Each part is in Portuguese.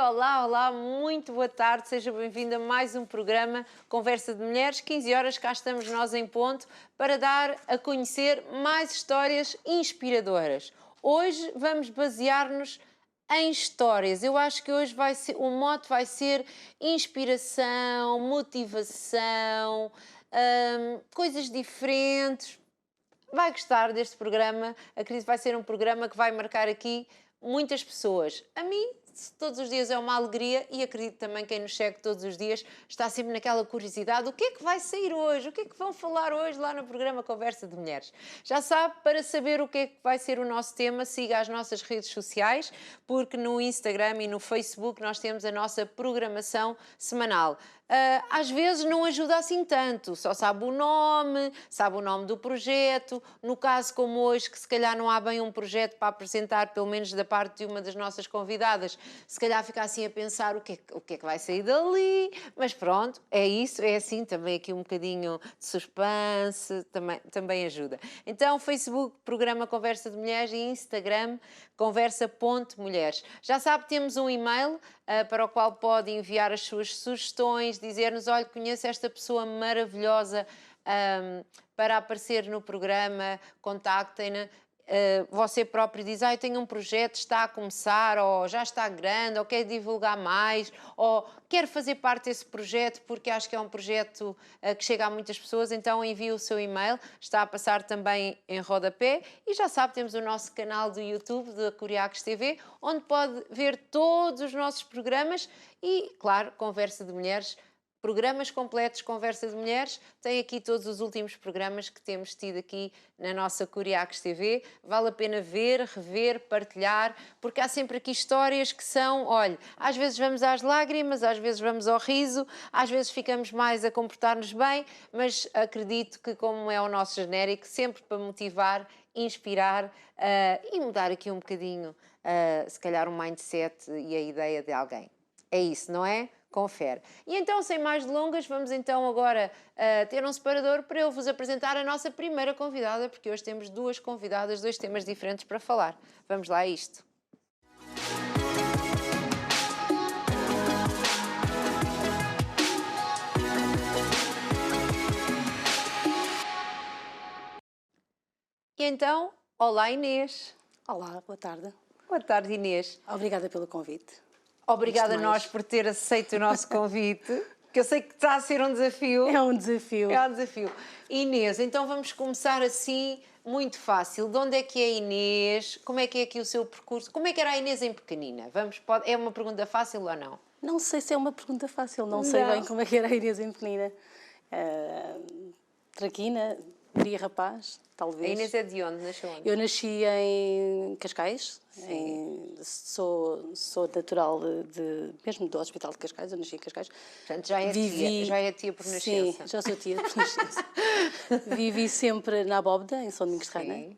Olá, olá, muito boa tarde, seja bem-vindo a mais um programa Conversa de Mulheres. 15 horas, cá estamos nós em ponto para dar a conhecer mais histórias inspiradoras. Hoje vamos basear-nos em histórias. Eu acho que hoje o mote vai ser inspiração, motivação, coisas diferentes. Vai gostar deste programa, acredito que vai ser um programa que vai marcar aqui muitas pessoas. A mim, todos os dias é uma alegria e acredito também quem nos segue todos os dias está sempre naquela curiosidade, o que é que vai sair hoje? O que é que vão falar hoje lá no programa Conversa de Mulheres? Já sabe, para saber o que é que vai ser o nosso tema, siga as nossas redes sociais, porque no Instagram e no Facebook nós temos a nossa programação semanal. Às vezes não ajuda assim tanto, só sabe o nome do projeto, no caso como hoje, que se calhar não há bem um projeto para apresentar, pelo menos da parte de uma das nossas convidadas, se calhar fica assim a pensar o que é que vai sair dali, mas pronto, é isso, é assim, também aqui um bocadinho de suspense, também ajuda. Então, Facebook, Programa Conversa de Mulheres e Instagram, conversa.mulheres. Já sabe, temos um e-mail para o qual pode enviar as suas sugestões, dizer-nos, olha, conheço esta pessoa maravilhosa para aparecer no programa, contactem-na. Você próprio diz, eu tenho um projeto, está a começar, ou já está grande, ou quer divulgar mais, ou quer fazer parte desse projeto porque acho que é um projeto que chega a muitas pessoas, então envie o seu e-mail, está a passar também em rodapé, e já sabe, temos o nosso canal do YouTube, da Curiacos TV, onde pode ver todos os nossos programas e, claro, Conversa de Mulheres, programas completos, Conversa de Mulheres, tem aqui todos os últimos programas que temos tido aqui na nossa Curiacos TV. Vale a pena ver, rever, partilhar, porque há sempre aqui histórias que são, olha, às vezes vamos às lágrimas, às vezes vamos ao riso, às vezes ficamos mais a comportar-nos bem, mas acredito que, como é o nosso genérico, sempre para motivar, inspirar e mudar aqui um bocadinho, se calhar, o mindset e a ideia de alguém. É isso, não é? Confere. E então, sem mais delongas, vamos então agora ter um separador para eu vos apresentar a nossa primeira convidada, porque hoje temos duas convidadas, dois temas diferentes para falar. Vamos lá a isto. E então, olá Inês. Olá, boa tarde. Boa tarde, Inês. Obrigada pelo convite. Obrigada a nós por ter aceito o nosso convite, que eu sei que está a ser um desafio. É um desafio. É um desafio. Inês, então vamos começar assim, muito fácil. De onde é que é a Inês? Como é que é aqui o seu percurso? Como é que era a Inês em pequenina? É uma pergunta fácil ou não? Não sei se é uma pergunta fácil, não sei bem como é que era a Inês em pequenina. Traquina, diria rapaz, talvez. A Inês é de onde? Nasceu onde? Eu nasci em Cascais, sou natural mesmo do Hospital de Cascais, eu nasci em Cascais. Portanto, já é tia por nascença. Sim, já sou tia por nascença. Vivi sempre na Abóbeda, em São Domingos de Rana.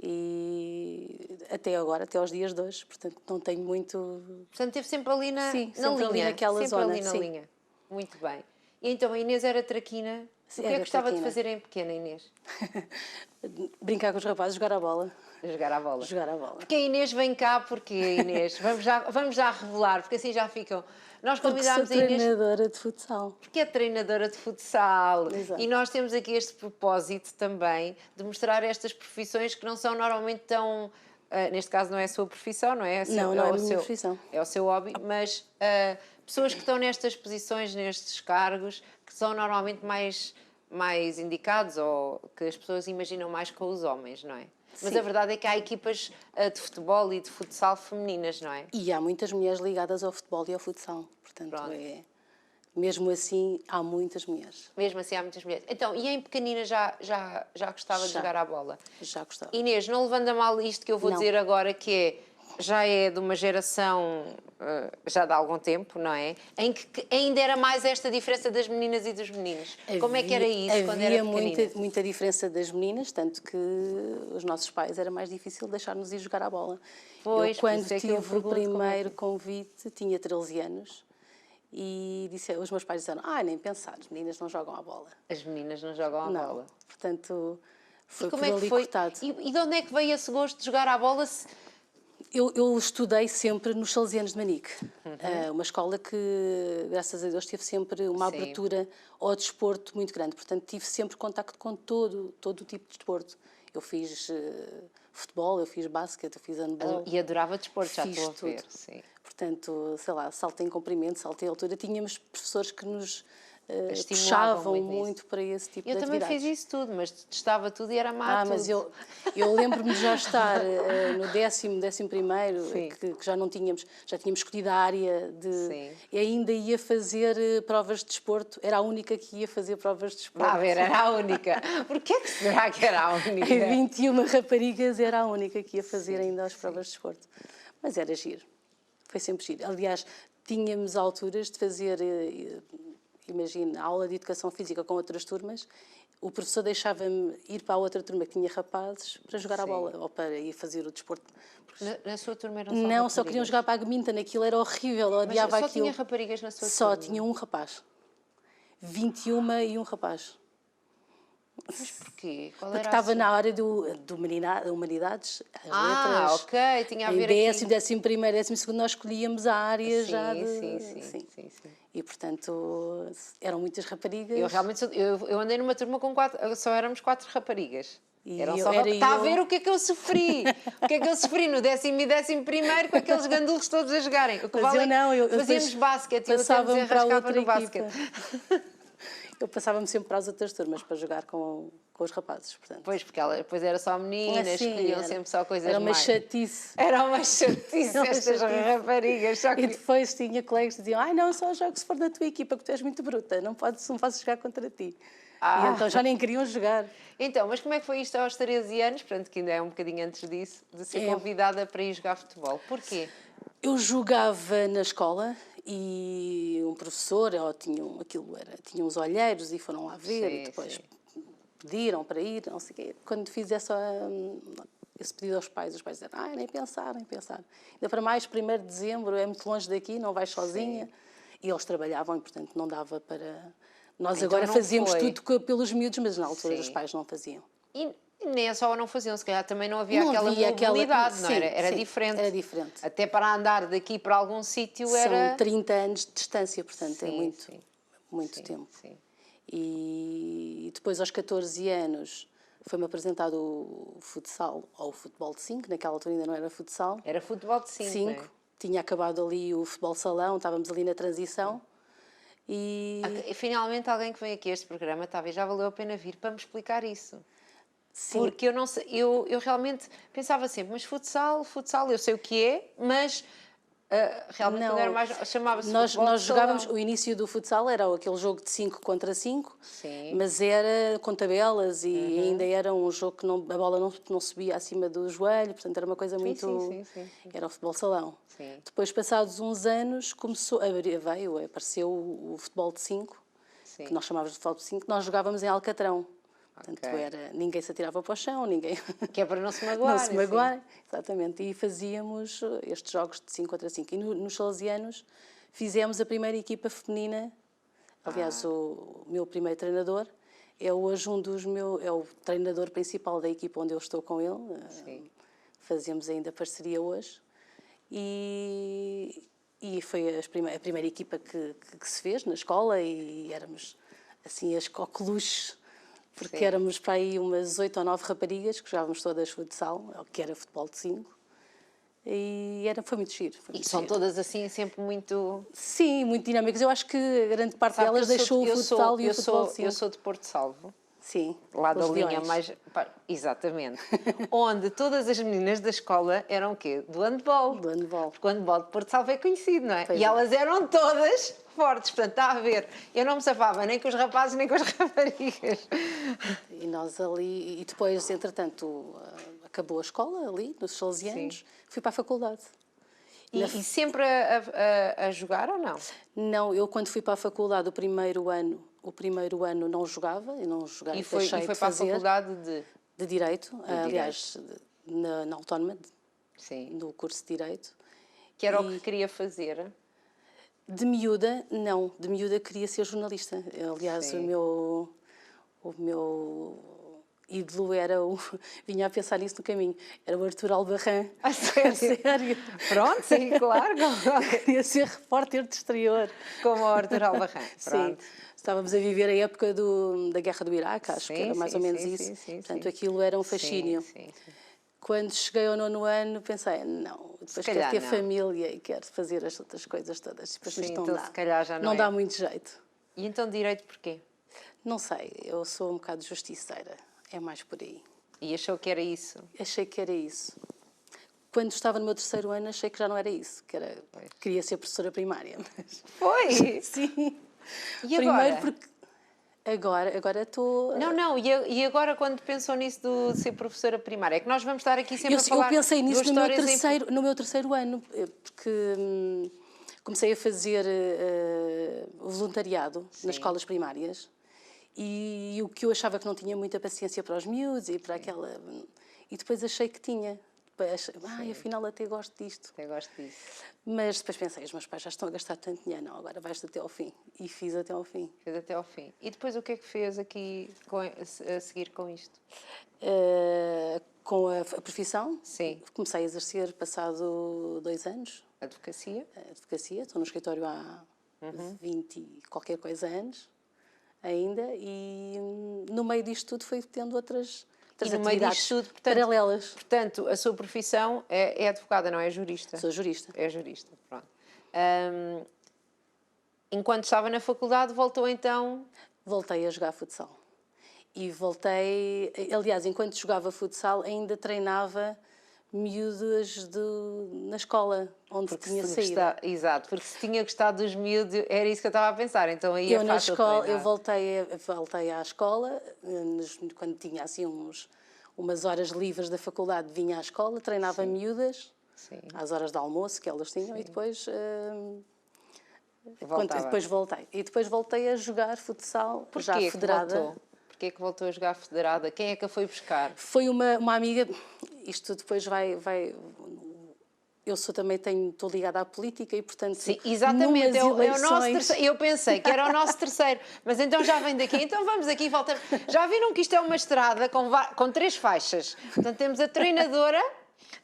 E até agora, até aos dias de hoje, portanto não tenho muito... Portanto, esteve sempre ali na sempre linha. Ali naquela sempre zona, ali na linha. Muito bem. E então, a Inês era traquina. O que é que gostava de fazer em pequena, Inês? Brincar com os rapazes, jogar a bola. Jogar à bola. Jogar a bola. Porque a Inês vem cá, porque a Inês, vamos já revelar, porque assim já ficam. Nós convidámos a Inês... treinadora de futsal. Porque é treinadora de futsal. Exato. E nós temos aqui este propósito também de mostrar estas profissões que não são normalmente tão... neste caso não é a sua profissão, não é? Não é a minha profissão. É o seu hobby, mas pessoas que estão nestas posições, nestes cargos, que são normalmente mais indicados ou que as pessoas imaginam mais com os homens, não é? Mas Sim. a verdade é que há equipas de futebol e de futsal femininas, não é? E há muitas mulheres ligadas ao futebol e ao futsal. Portanto, mesmo assim, há muitas mulheres. Mesmo assim, há muitas mulheres. Então, e em pequenina já gostava de jogar à bola? Já gostava. Inês, não levando a mal isto que eu vou dizer agora, que já é de uma geração, já de algum tempo, não é? Em que ainda era mais esta diferença das meninas e dos meninos. Como é que era isso quando era pequenina? Havia muita diferença das meninas, tanto que os nossos pais era mais difícil deixar-nos ir jogar à bola. Pois, eu, quando tive o primeiro convite, tinha 13 anos. E os meus pais disseram, nem pensar, as meninas não jogam à bola. As meninas não jogam à bola. Portanto, foi como por ali cortado. E de onde é que veio esse gosto de jogar à bola? Eu estudei sempre nos Salesianos de Manique, uma escola que, graças a Deus, teve sempre uma Sim. abertura ao desporto muito grande. Portanto, tive sempre contacto com todo o tipo de desporto. Eu fiz futebol, eu fiz basquete, eu fiz handball. E adorava desporto, já Fiz estou a ver. tudo. Sim. Portanto, sei lá, salto em comprimento, salto em altura. Tínhamos professores que nos Estimulavam puxavam muito nisso. muito para esse tipo Eu de também atividades. fiz isso tudo, mas testava tudo e era má a tudo. Mas eu lembro-me de já estar no 11º, Sim. que já não tínhamos, já tínhamos escolhido a área Sim. e ainda ia fazer provas de desporto, era a única que ia fazer provas de desporto. Vá a ver, era a única. Porquê que será que era a única? Em 21 raparigas era a única que ia fazer ainda as provas de desporto. Mas era giro, foi sempre giro. Aliás, tínhamos alturas de fazer, imagina, aula de educação física com outras turmas. O professor deixava-me ir para a outra turma que tinha rapazes para jogar a bola ou para ir fazer o desporto. Na sua turma eram só Não, raparigas? só queriam jogar badminton, aquilo era horrível, eu odiava Mas só aquilo. tinha raparigas na sua Só turma? tinha um rapaz. 21 e um rapaz. Mas porquê? Qual Porque era estava na área do Humanidades, as letras. ok, tinha a ver Em aqui. 11º, 12º nós escolhíamos a área já de... Sim. E, portanto, eram muitas raparigas. Eu realmente eu andei numa turma com 4, só éramos 4 raparigas. E Eram eu- só era Está a eu- ver o que é que eu sofri? O que é que eu sofri no 10º e 11º com aqueles gandulos todos a jogarem? O que Mas vale eu é que não, eu fazíamos depois basquete e eu até me passava-me para a desenrascava outra no basquete. equipa. Eu passava-me sempre para as outras turmas para jogar com os rapazes, portanto. Pois, porque depois era só meninas, Assim, escolhiam era- sempre só coisas Era uma mais. chatice. Era uma chatice Era uma estas chatice. raparigas. Só E que... depois tinha colegas que diziam: ai não, só jogo se for da tua equipa, que tu és muito bruta, não posso jogar contra ti. E então já nem queriam jogar. Então, mas como é que foi isto aos 13 anos, portanto que ainda é um bocadinho antes disso, de ser convidada para ir jogar futebol? Porquê? Eu jogava na escola e um professor, tinha uns olheiros e foram lá ver e depois pediram para ir, não sei o quê. Quando fiz esse pedido aos pais, os pais disseram, nem pensar, nem pensar. Ainda para mais, 1º de dezembro, é muito longe daqui, não vais sozinha. E eles trabalhavam e, portanto, não dava para... Nós Então agora não fazíamos foi. tudo pelos miúdos, mas na altura Sim. os pais não faziam. E nem só não faziam, se calhar também não havia Não aquela havia mobilidade, não sim, era? Era sim, diferente. era diferente. Até para andar daqui para algum sítio era... São 30 anos de distância, portanto é Sim, muito tempo. Sim. E depois, aos 14 anos, foi-me apresentado o futsal, ou o futebol de 5, naquela altura ainda não era futsal. Era futebol de 5, não é? Tinha acabado ali o futebol salão, estávamos ali na transição. E Finalmente alguém que vem aqui a este programa, talvez já valeu a pena vir para me explicar isso. sim, Porque eu não sei, eu realmente pensava sempre, mas futsal, eu sei o que é, mas realmente quando era mais, chamava-se futebol nós de jogávamos, salão. o início do futsal era aquele jogo de 5 contra 5, Sim. mas era com tabelas e ainda era um jogo que a bola não subia acima do joelho, portanto era uma coisa muito... Sim. Era o futebol salão. Sim. Depois, passados uns anos, apareceu o futebol de 5, Sim. que nós chamávamos de futebol de 5, nós jogávamos em Alcatrão. Portanto, Ok. ninguém se atirava para o chão, ninguém... Que é para não se magoar. Não se magoarem, exatamente. E fazíamos estes jogos de 5 contra 5. E nos Salesianos fizemos a primeira equipa feminina. Aliás, o meu primeiro treinador é hoje é o treinador principal da equipa onde eu estou com ele. Sim. Fazemos ainda parceria hoje. E foi a primeira equipa que se fez na escola e éramos assim as coqueluches, porque éramos para aí umas 8 ou 9 raparigas que jogávamos todas futsal, que era futebol de 5. E foi muito giro. E são todas assim, sempre muito... Sim, muito dinâmicas. Eu acho que a grande parte Sabe que delas deixou o futsal e o futebol de 5. Eu sou de Porto Salvo. Sim, Lá da os linha Leões. mais... Exatamente. Onde todas as meninas da escola eram o quê? Do handball. Do handball. Porque o handball de Porto Salvo é conhecido, não é? Pois e é. elas eram todas fortes. Portanto, está a ver. Eu não me safava nem com os rapazes, nem com as raparigas. E nós ali... E depois, entretanto, acabou a escola ali, nos Salesianos. Fui para a faculdade. E sempre a jogar ou não? Não, eu quando fui para a faculdade o primeiro ano não jogava, eu não joguei, E foi deixei de para a fazer. faculdade de... De Direito, aliás, na Autónoma, Sim. no curso de Direito. Que era o que queria fazer. De miúda, não. De miúda queria ser jornalista. Aliás, Sim. o meu ídolo era o... Vinha a pensar nisso no caminho. Era o Arthur Albarrán. A sério? Sério. Pronto, sim, claro. Queria ser repórter de exterior. Como o Arthur Albarrán. Sim. Estávamos a viver a época da Guerra do Iraque, acho que era mais ou menos isso. Portanto, aquilo era um fascínio. Sim. Quando cheguei ao 9º ano, pensei, não, depois quero ter família e quero fazer as outras coisas todas. Depois isto não dá. Se calhar já não dá muito jeito. E então direito porquê? Não sei, eu sou um bocado justiceira, é mais por aí. E achou que era isso? Achei que era isso. Quando estava no meu 3º ano, achei que já não era isso, queria ser professora primária. Mas... Foi? Sim. E agora? Primeiro porque agora estou... Não, e agora quando pensou nisso de ser professora primária? É que nós vamos estar aqui sempre a falar... Eu pensei nisso no meu terceiro ano, porque comecei a fazer voluntariado nas escolas primárias e o que eu achava que não tinha muita paciência para os miúdos e para aquela... E depois achei que tinha. Afinal até gosto disto. Até gosto disso. Mas depois pensei, os meus pais já estão a gastar tanto dinheiro, não, agora vais até ao fim. E fiz até ao fim. Fez até ao fim. E depois o que é que fez aqui a seguir com isto? Com a profissão? Sim. Comecei a exercer passado 2 anos. Advocacia? Advocacia, estou no escritório há 20 e qualquer coisa anos ainda. E no meio disto tudo foi tendo outras atividades paralelas. Portanto, a sua profissão é advogada, não é jurista? Sou jurista. É jurista, pronto. Enquanto estava na faculdade, voltou então... Voltei a jogar futsal. E voltei... Aliás, enquanto jogava futsal, ainda treinava miúdos na escola, onde tinha saído. Exato, porque se tinha gostado dos miúdos, era isso que eu estava a pensar, então aí é fácil treinar. Eu voltei à escola, quando tinha assim umas horas livres da faculdade, vinha à escola, treinava miúdas, às horas de almoço que elas tinham, e depois... Depois voltei. E depois voltei a jogar futsal, já federada. Porquê que voltou a jogar federada? Quem é que a foi buscar? Foi uma amiga... Isto depois vai... Eu também estou ligada à política e, portanto... Sim, exatamente. É o nosso eleições... terceiro. Eu pensei que era o nosso terceiro, mas então já vem daqui. Então vamos aqui e voltamos. Já viram que isto é uma estrada com 3 faixas? Portanto, temos a treinadora...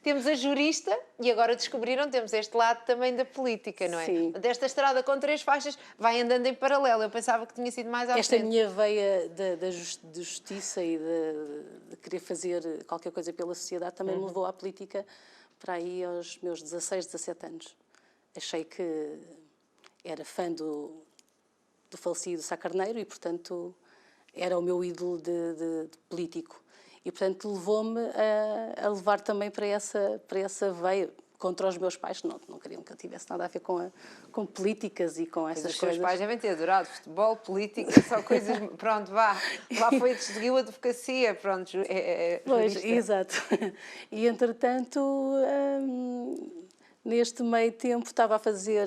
Temos a jurista e agora descobriram, temos este lado também da política, não é? Sim. Desta estrada com 3 faixas vai andando em paralelo. Eu pensava que tinha sido mais à frente. Esta minha veia da justiça e de querer fazer qualquer coisa pela sociedade também me levou à política para aí aos meus 16, 17 anos. Achei que era fã do falecido Sá Carneiro e, portanto, era o meu ídolo de político. E, portanto, levou-me a levar também para essa veia contra os meus pais, que não queriam que eu tivesse nada a ver com políticas e com essas coisas. Os seus pais devem ter adorado futebol, política, só coisas... Pronto, lá seguiu a advocacia, pronto, pois, exato. E, entretanto, neste meio tempo estava a fazer...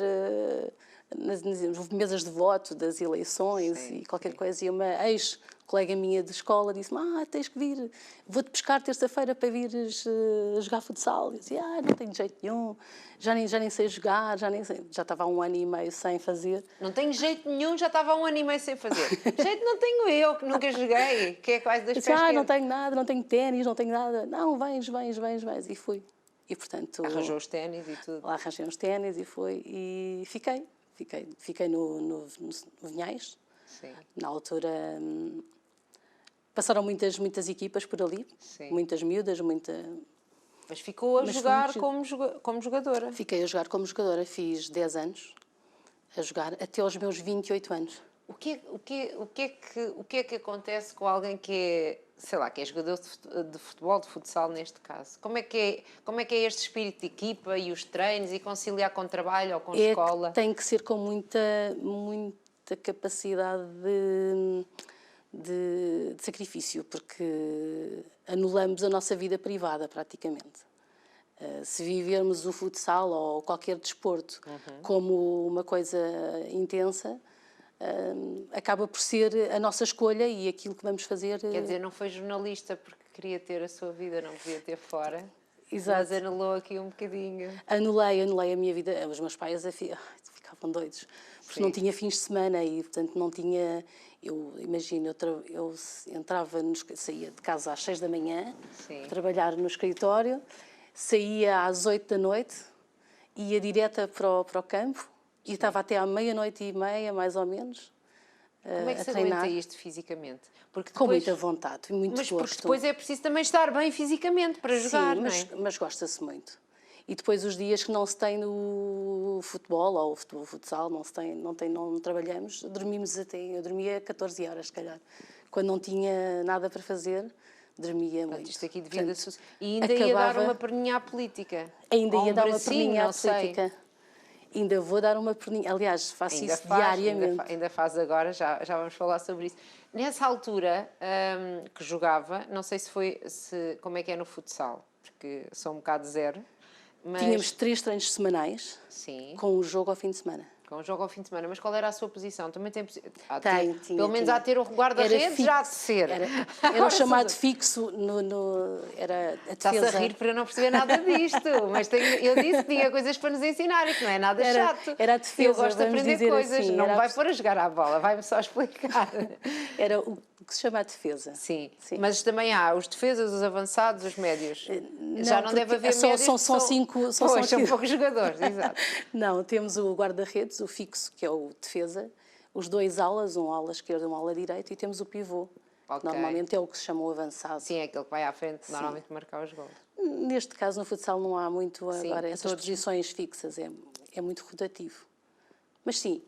nas mesas de voto das eleições e qualquer coisa, e uma ex-colega minha de escola disse-me, tens que vir, vou-te pescar terça-feira para vires jogar futsal. Eu dizia, não tenho jeito nenhum, já nem sei jogar, já estava há 1 ano e meio sem fazer. Não tenho jeito nenhum, já estava há 1 ano e meio sem fazer. Jeito não tenho eu, que nunca joguei, que é quase das pés não tenho nada, não tenho ténis, não tenho nada. Não, vens. E fui. E, portanto... Arranjou os ténis e tudo. Lá arranjei uns ténis e fui, e fiquei. Fiquei no Vinhais. Sim. Na altura passaram muitas equipas por ali, muitas miúdas, Mas ficou a jogar como jogadora. Fiquei a jogar como jogadora, fiz 10 anos a jogar até aos meus 28 anos. O que é que acontece com alguém que é, sei lá, que é jogador de futebol, de futsal neste caso? Como é que é este espírito de equipa e os treinos e conciliar com trabalho ou com escola? Tem que ser com muita capacidade de sacrifício, porque anulamos a nossa vida privada praticamente. Se vivermos o futsal ou qualquer desporto como uma coisa intensa, acaba por ser a nossa escolha e aquilo que vamos fazer... Quer dizer, não foi jornalista porque queria ter a sua vida, não podia ter fora? Exato. Mas anulou aqui um bocadinho. Anulei a minha vida. Os meus pais ficavam doidos, porque não tinha fins de semana e, portanto, não tinha... Imagino, eu entrava, saía de casa às 6 da manhã, trabalhar no escritório, saía às 8 da noite, ia direta para o campo e estava até à meia-noite e meia, mais ou menos, Como é que se aguenta isto fisicamente? Porque depois, com muita vontade e muito gosto. Porque depois é preciso também estar bem fisicamente para jogar, não é? Mas gosta-se muito. E depois os dias que não se tem no futebol ou o futsal, não trabalhamos, dormimos eu dormia 14 horas, se calhar. Quando não tinha nada para fazer, dormia muito. Isto aqui devia e ainda ia dar uma perninha à política. Ainda ia dar uma perninha à política. Ainda vou dar uma perninha. Aliás, faço isso diariamente. Ainda faz agora, já vamos falar sobre isso. Nessa altura que jogava, não sei como é que é no futsal, porque sou um bocado zero. Mas... Tínhamos 3 treinos semanais, com um jogo ao fim de semana. Com um jogo ao fim de semana. Mas qual era a sua posição? Também tem pelo menos há ter o guarda-redes, já de ser. Era o chamado fixo, era a defesa. Está-se a rir para eu não perceber nada disto, mas eu disse que tinha coisas para nos ensinar e que não é nada chato. Era a defesa, eu gosto de aprender coisas, assim, não me vai pôr a jogar à bola, vai-me só explicar. Era o que se chama a defesa. Sim, mas também há os defesas, os avançados, os médios. Já não deve haver médios. São 5. São poucos jogadores, exato. Não, temos o guarda-redes, o fixo, que é o defesa, os 2 alas, um ala esquerda e um ala direita, e temos o pivô. Normalmente é o que se chama o avançado. Sim, é aquele que vai à frente, normalmente marcar os gols. Neste caso, no futsal, não há muito agora essas posições fixas, é muito rotativo. Mas sim,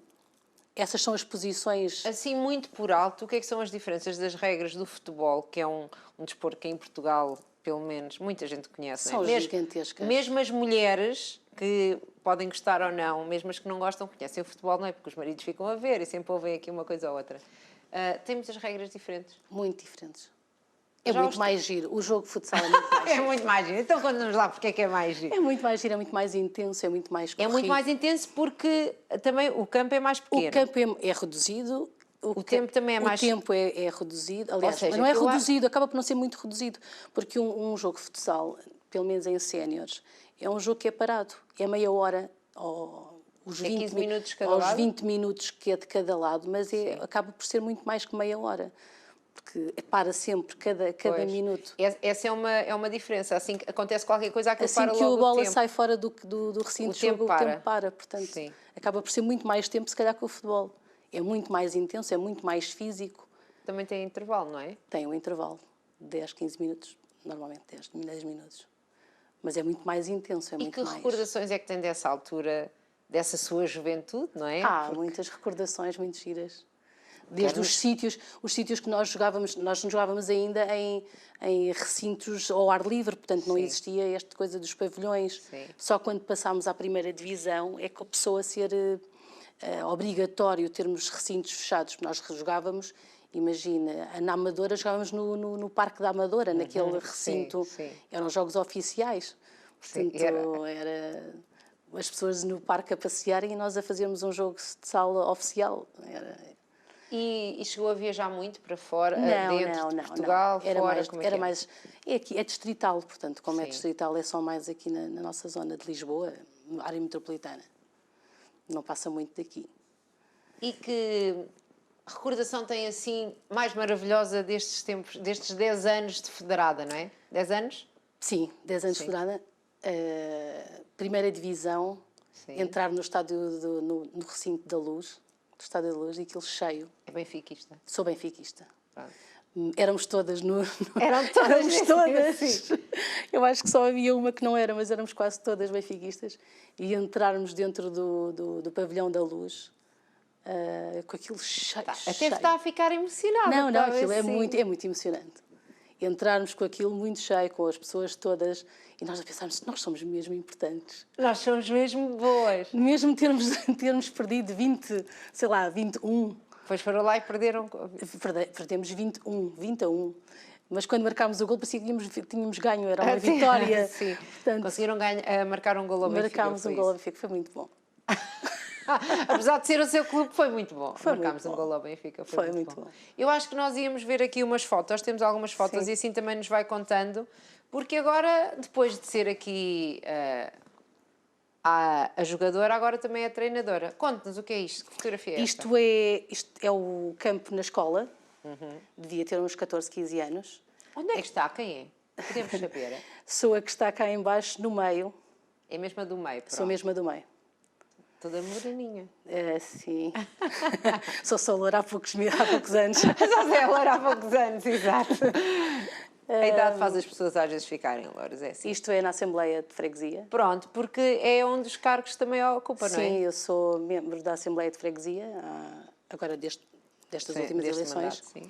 essas são as posições... Assim, muito por alto, o que é que são as diferenças das regras do futebol, que é um desporto que em Portugal, pelo menos, muita gente conhece. São gigantescas. Mesmo as mulheres, que podem gostar ou não, mesmo as que não gostam, conhecem o futebol, não é? Porque os maridos ficam a ver e sempre ouvem aqui uma coisa ou outra. Tem muitas regras diferentes? Muito diferentes. É muito mais giro. O jogo de futsal é muito mais giro. É muito mais giro. Então conta-nos lá porque é que é mais giro. É muito mais giro, é muito mais intenso, é muito mais corrido. É muito mais intenso porque também o campo é mais pequeno. O campo é reduzido. O tempo também é mais... O tempo é reduzido. Aliás, mas não é reduzido, acaba por não ser muito reduzido. Porque um jogo de futsal, pelo menos em séniores, é um jogo que é parado. É meia hora, os 15 minutos cada lado? 20 minutos que é de cada lado, mas acaba por ser muito mais que meia hora. Porque para sempre, cada minuto. Essa é uma diferença. Assim que acontece qualquer coisa, aquilo assim para logo o tempo. Assim que a bola sai fora do recinto de jogo, o tempo para. Portanto, sim. Acaba por ser muito mais tempo, se calhar, que o futebol. É muito mais intenso, é muito mais físico. Também tem intervalo, não é? Tem um intervalo. 10, 15 minutos. Normalmente 10 minutos. Mas é muito mais intenso, é muito mais... E que recordações é que tem dessa altura, dessa sua juventude, não é? Muitas recordações muito giras. Desde os sítios que nós não jogávamos ainda em recintos ao ar livre, portanto não existia esta coisa dos pavilhões. Sim. Só quando passámos à primeira divisão é que começou a ser obrigatório termos recintos fechados. Nós jogávamos, imagina, na Amadora jogávamos no Parque da Amadora, naquele recinto, eram jogos oficiais. Portanto, era as pessoas no parque a passearem e nós a fazermos um jogo de sala oficial. E chegou a viajar muito para fora, dentro de Portugal, era fora? Mais, como era mais, aqui, é distrital, portanto, como é Sim. distrital, é só mais aqui na nossa zona de Lisboa, área metropolitana. Não passa muito daqui. E que recordação tem, assim, mais maravilhosa destes tempos, destes 10 anos de federada, não é? 10 anos? Sim, 10 anos de federada. Primeira divisão, entrar no estádio, no recinto da Luz, do Estádio da Luz, e aquilo cheio. É benfiquista? Sou benfiquista. Pronto. Éramos todas Eram todas? Éramos todas. Sim. Eu acho que só havia uma que não era, mas éramos quase todas benfiquistas. E entrarmos dentro do pavilhão da Luz, com aquilo cheio. Até está a ficar emocionada. Não, aquilo é muito emocionante. Entrarmos com aquilo muito cheio, com as pessoas todas, e nós a pensarmos, nós somos mesmo importantes. Nós somos mesmo boas. Mesmo termos perdido 21. Depois foram lá e perderam. Perdemos 20 a 1. Mas quando marcámos o gol, parecia que tínhamos ganho, era uma vitória. Sim. Portanto, conseguiram marcar um gol ao Benfica. Marcámos um gol ao Benfica, foi muito bom. Apesar de ser o seu clube, foi muito bom. Marcámos um gol ao Benfica, foi muito bom. Eu acho que nós íamos ver aqui umas fotos, temos algumas fotos e assim também nos vai contando, Porque agora, depois de ser aqui a jogadora, agora também é a treinadora. Conte-nos o que é isto, que fotografia é esta? Isto é o campo na escola, devia ter uns 14, 15 anos. Onde é que está? Quem é? Podemos saber. Sou a que está cá em baixo, no meio. É mesmo a do meio, pronto. Sou mesmo a do meio. Toda moreninha. Sim. Sou loura há poucos anos. Só sei loura há poucos anos, exato. A idade faz as pessoas às vezes ficarem louras, é assim. Isto é na Assembleia de Freguesia. Pronto, porque é um dos cargos que também ocupa, não é? Sim, eu sou membro da Assembleia de Freguesia, agora destas últimas eleições. Mandato, sim.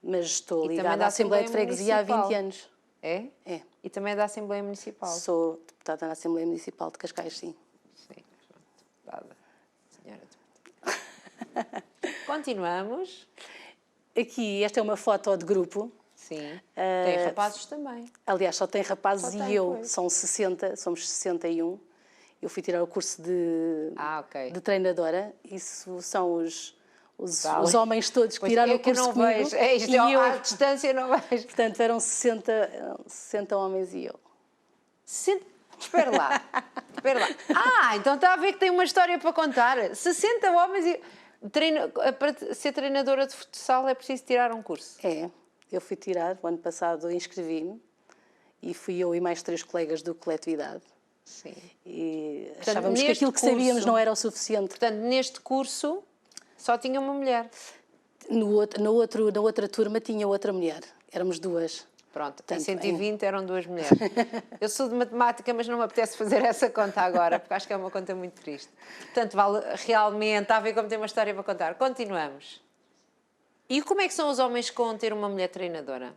Mas estou E também ligada da à Assembleia de Assembleia Freguesia há 20 Municipal. anos. É? É. E também é da Assembleia Municipal. Sou deputada na Assembleia Municipal de Cascais, sim. Sim, deputada. Senhora deputada. Continuamos. Aqui, esta é uma foto de grupo. Sim. Tem rapazes também. Aliás, só tem rapazes Só e tem, eu. pois. Somos 61. Eu fui tirar o curso Ok. de treinadora. Isso são os Vale. homens todos que Pois tiraram é o que eu curso não comigo. vejo. É isto, e eu, à distância eu não vejo. portanto, eram 60 homens e eu. Espera lá. Espera lá. Então está a ver que tem uma história para contar. 60 homens e... Para ser treinadora de futsal é preciso tirar um curso. É, eu fui tirar, o ano passado inscrevi-me e fui eu e mais 3 colegas do Coletividade. Sim. E Portanto, achávamos que neste aquilo que sabíamos curso- não era o suficiente. Portanto, neste curso só tinha uma mulher. Na outra turma tinha outra mulher, éramos 2. Pronto, em Portanto, 120 eram 2 mulheres. Eu sou de matemática, mas não me apetece fazer essa conta agora, porque acho que é uma conta muito triste. Portanto, vale realmente, está a ver como tem uma história para contar. Continuamos. E como é que são os homens com ter uma mulher treinadora?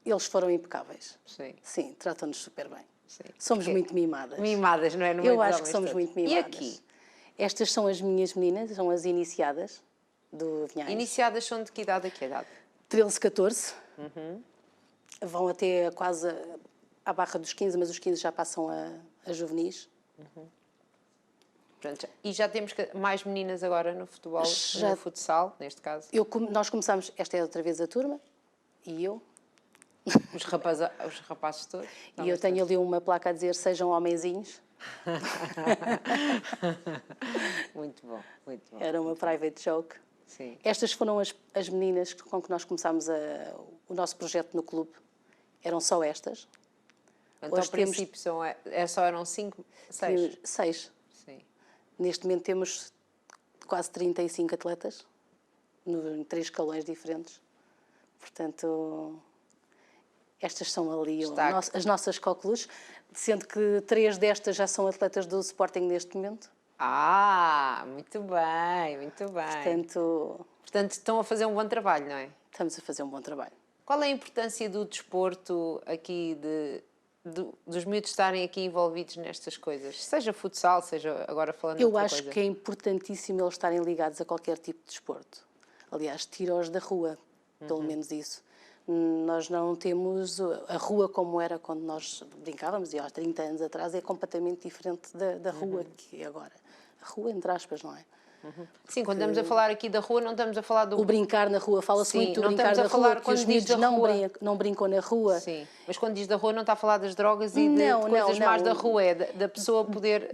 Eles foram impecáveis. Sim. Sim, tratam-nos super bem. Sim. Somos Porque- muito mimadas. Mimadas, não é? No meio Eu dos acho que homens somos todos. muito mimadas. E aqui? Estas são as minhas meninas, são as iniciadas do Vinhais. Iniciadas são de que idade a que idade? 13, 14. Vão até quase à barra dos 15, mas os 15 já passam a juvenis. Portanto, e já temos mais meninas agora no futebol, Já. no futsal, neste caso. Nós começamos, esta é outra vez a turma, e eu. Os rapazes todos. E eu tenho ali uma placa a dizer: sejam homenzinhos. Muito bom, muito bom. Era uma private joke. Sim. Estas foram as meninas com que nós começámos o nosso projeto no clube. Eram só estas. Então, Hoje ao princípio, só eram 5, 6. 6. Sim. Neste momento temos quase 35 atletas, em 3 escalões diferentes. Portanto, estas são ali as nossas cóculos, sendo que 3 destas já são atletas do Sporting neste momento. Muito bem, muito bem. Portanto, estão a fazer um bom trabalho, não é? Estamos a fazer um bom trabalho. Qual é a importância do desporto aqui, dos miúdos estarem aqui envolvidos nestas coisas? Seja futsal, seja agora falando de outra coisa. Eu acho que é importantíssimo eles estarem ligados a qualquer tipo de desporto. Aliás, tiro-os da rua, pelo menos isso. Nós não temos a rua como era quando nós brincávamos, e há 30 anos atrás é completamente diferente da rua que é agora. A rua, entre aspas, não é? Sim, quando estamos a falar aqui da rua, não estamos a falar do... O brincar na rua, fala-se Sim, muito do não brincar estamos na a falar rua, que quando os diz miúdos da rua. não brincam na rua. Sim, mas quando diz da rua não está a falar das drogas e de Não, coisas não, mais não. da rua, é da pessoa poder...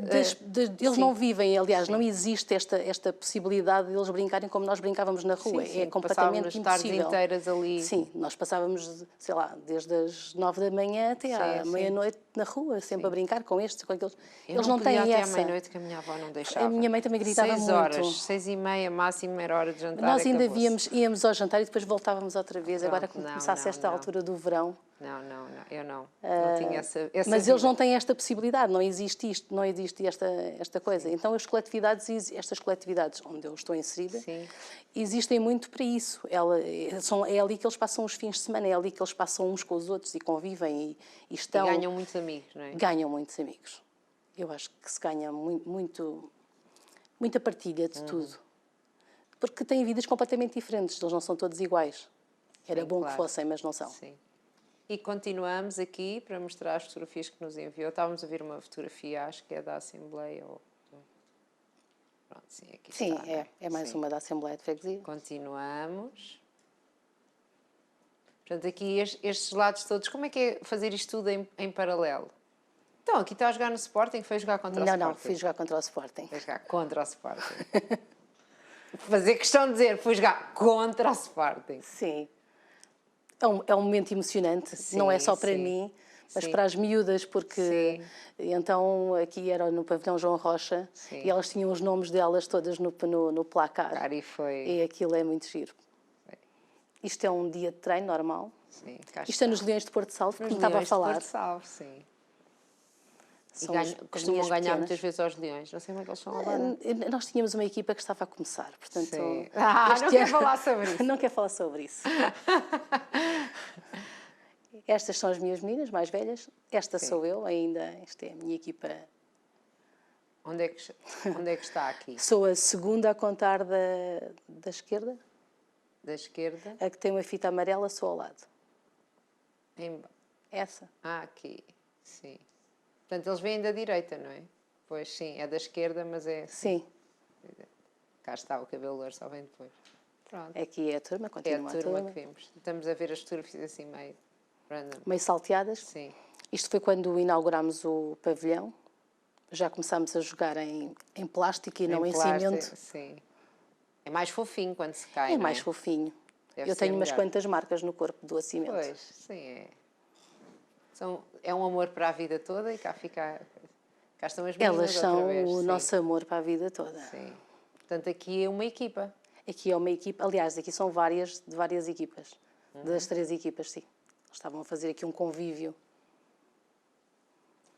Eles não vivem, aliás, não existe esta possibilidade de eles brincarem como nós brincávamos na rua. Sim, É completamente passávamos tardes impossível. inteiras ali. Sim, nós passávamos, sei lá, desde as 9 da manhã até à Sim. meia-noite na rua, sempre a brincar com estes, com aqueles. Eu Eles não podia têm até essa. à meia-noite que a minha avó não deixava. A minha mãe também gritava 6 muito. horas, 6h30 máximo era hora de jantar. Nós ainda acabou-se. íamos ao jantar e depois voltávamos outra vez. Pronto, Agora, quando não, começasse não, esta não. altura do verão. Não, eu não. Não tinha essa Mas eles vida. não têm esta possibilidade, não existe isto, não existe esta coisa. Então estas coletividades onde eu estou inserida, Sim. existem muito para isso. É ali que eles passam os fins de semana, é ali que eles passam uns com os outros e convivem e estão... E ganham muitos amigos, não é? Ganham muitos amigos. Eu acho que se ganha muita partilha de tudo. Porque têm vidas completamente diferentes, eles não são todos iguais. Era Sim, bom claro. que fossem, mas não são. Sim. E continuamos aqui para mostrar as fotografias que nos enviou. Estávamos a ver uma fotografia, acho que é da Assembleia. Pronto, sim, aqui Sim, está. é mais Sim. uma da Assembleia de Freguesia. Continuamos. Portanto, aqui estes lados todos, como é que é fazer isto tudo em paralelo? Então, aqui está a jogar no Sporting, foi jogar contra o Sporting? Não, fui jogar contra o Sporting. Foi jogar contra o Sporting. Fazer questão de dizer, fui jogar contra o Sporting. Sim. É um momento emocionante, sim, não é só para mim, mas para as miúdas, porque então aqui era no pavilhão João Rocha e elas tinham os nomes delas todas no placar. E aquilo é muito giro. Isto é um dia de treino normal. Sim, isto é nos Leões de Porto Salvo, como estava a falar. Porto Salvo, sim. Costumam ganhar muitas vezes aos Leões, não sei como é que eles são agora. Nós tínhamos uma equipa que estava a começar, portanto... não quero falar sobre isso. Não quero falar sobre isso. Estas são as minhas meninas mais velhas, esta sou eu ainda, esta é a minha equipa. Onde é que está aqui? Sou a segunda a contar da esquerda. Da esquerda? A que tem uma fita amarela, sou ao lado. Essa. Aqui, sim. Portanto, eles vêm da direita, não é? Pois sim, é da esquerda, mas é... Sim. Cá está, o cabelo loiro só vem depois. Pronto. Aqui é a turma, continua a turma. É a turma que vimos. Estamos a ver as fotografias assim meio... random. Meio salteadas. Sim. Isto foi quando inaugurámos o pavilhão. Já começámos a jogar em plástico e não em cimento. Sim. É mais fofinho quando se cai, É mais fofinho. Eu tenho umas quantas marcas no corpo do cimento. Pois, sim, é um amor para a vida toda e cá estão as meninas. Elas são o nosso amor para a vida toda. Sim. Portanto, aqui é uma equipa. Aqui é uma equipa, aliás, aqui são de várias equipas. Das 3 equipas, sim. Estavam a fazer aqui um convívio.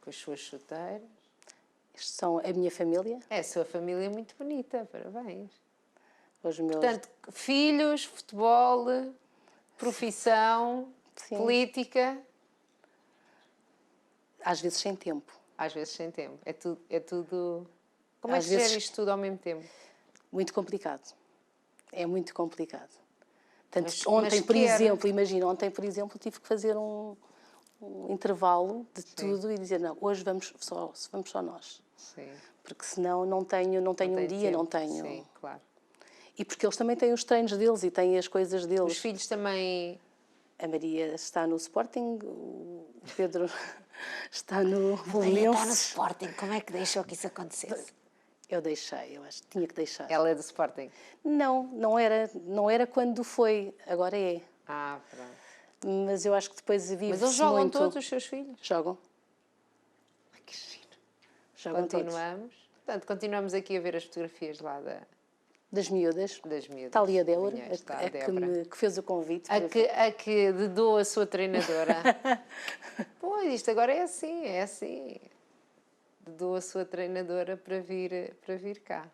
Com as suas chuteiras. Estes são a minha família. É, a sua família é muito bonita, parabéns. Os meus... Portanto, filhos, futebol, profissão, política. Às vezes sem tempo. Às vezes sem tempo. É tudo... Como é que se gera isto tudo ao mesmo tempo? Muito complicado. É muito complicado. Portanto, ontem, por exemplo, tive que fazer um intervalo de tudo e dizer, não, hoje vamos só nós. Sim. Porque senão não tenho um dia, tempo. não tenho... Sim, claro. E porque eles também têm os treinos deles e têm as coisas deles. Os filhos também... A Maria está no Sporting, o Pedro está no Bolonense. Maria está no Sporting, como é que deixou que isso acontecesse? Eu deixei, eu acho que tinha que deixar. Ela é do Sporting? Não era quando foi, agora é. Pronto. Mas eu acho que depois vive-se muito... Mas eles jogam todos os seus filhos? Jogam. Ai, que giro. Jogam continuamos. Todos. Portanto, continuamos aqui a ver as fotografias lá das miúdas. Das miúdas. Está ali a Débora, que fez o convite. A que dedou a sua treinadora. Pois, isto agora é assim. Dedou a sua treinadora para vir cá.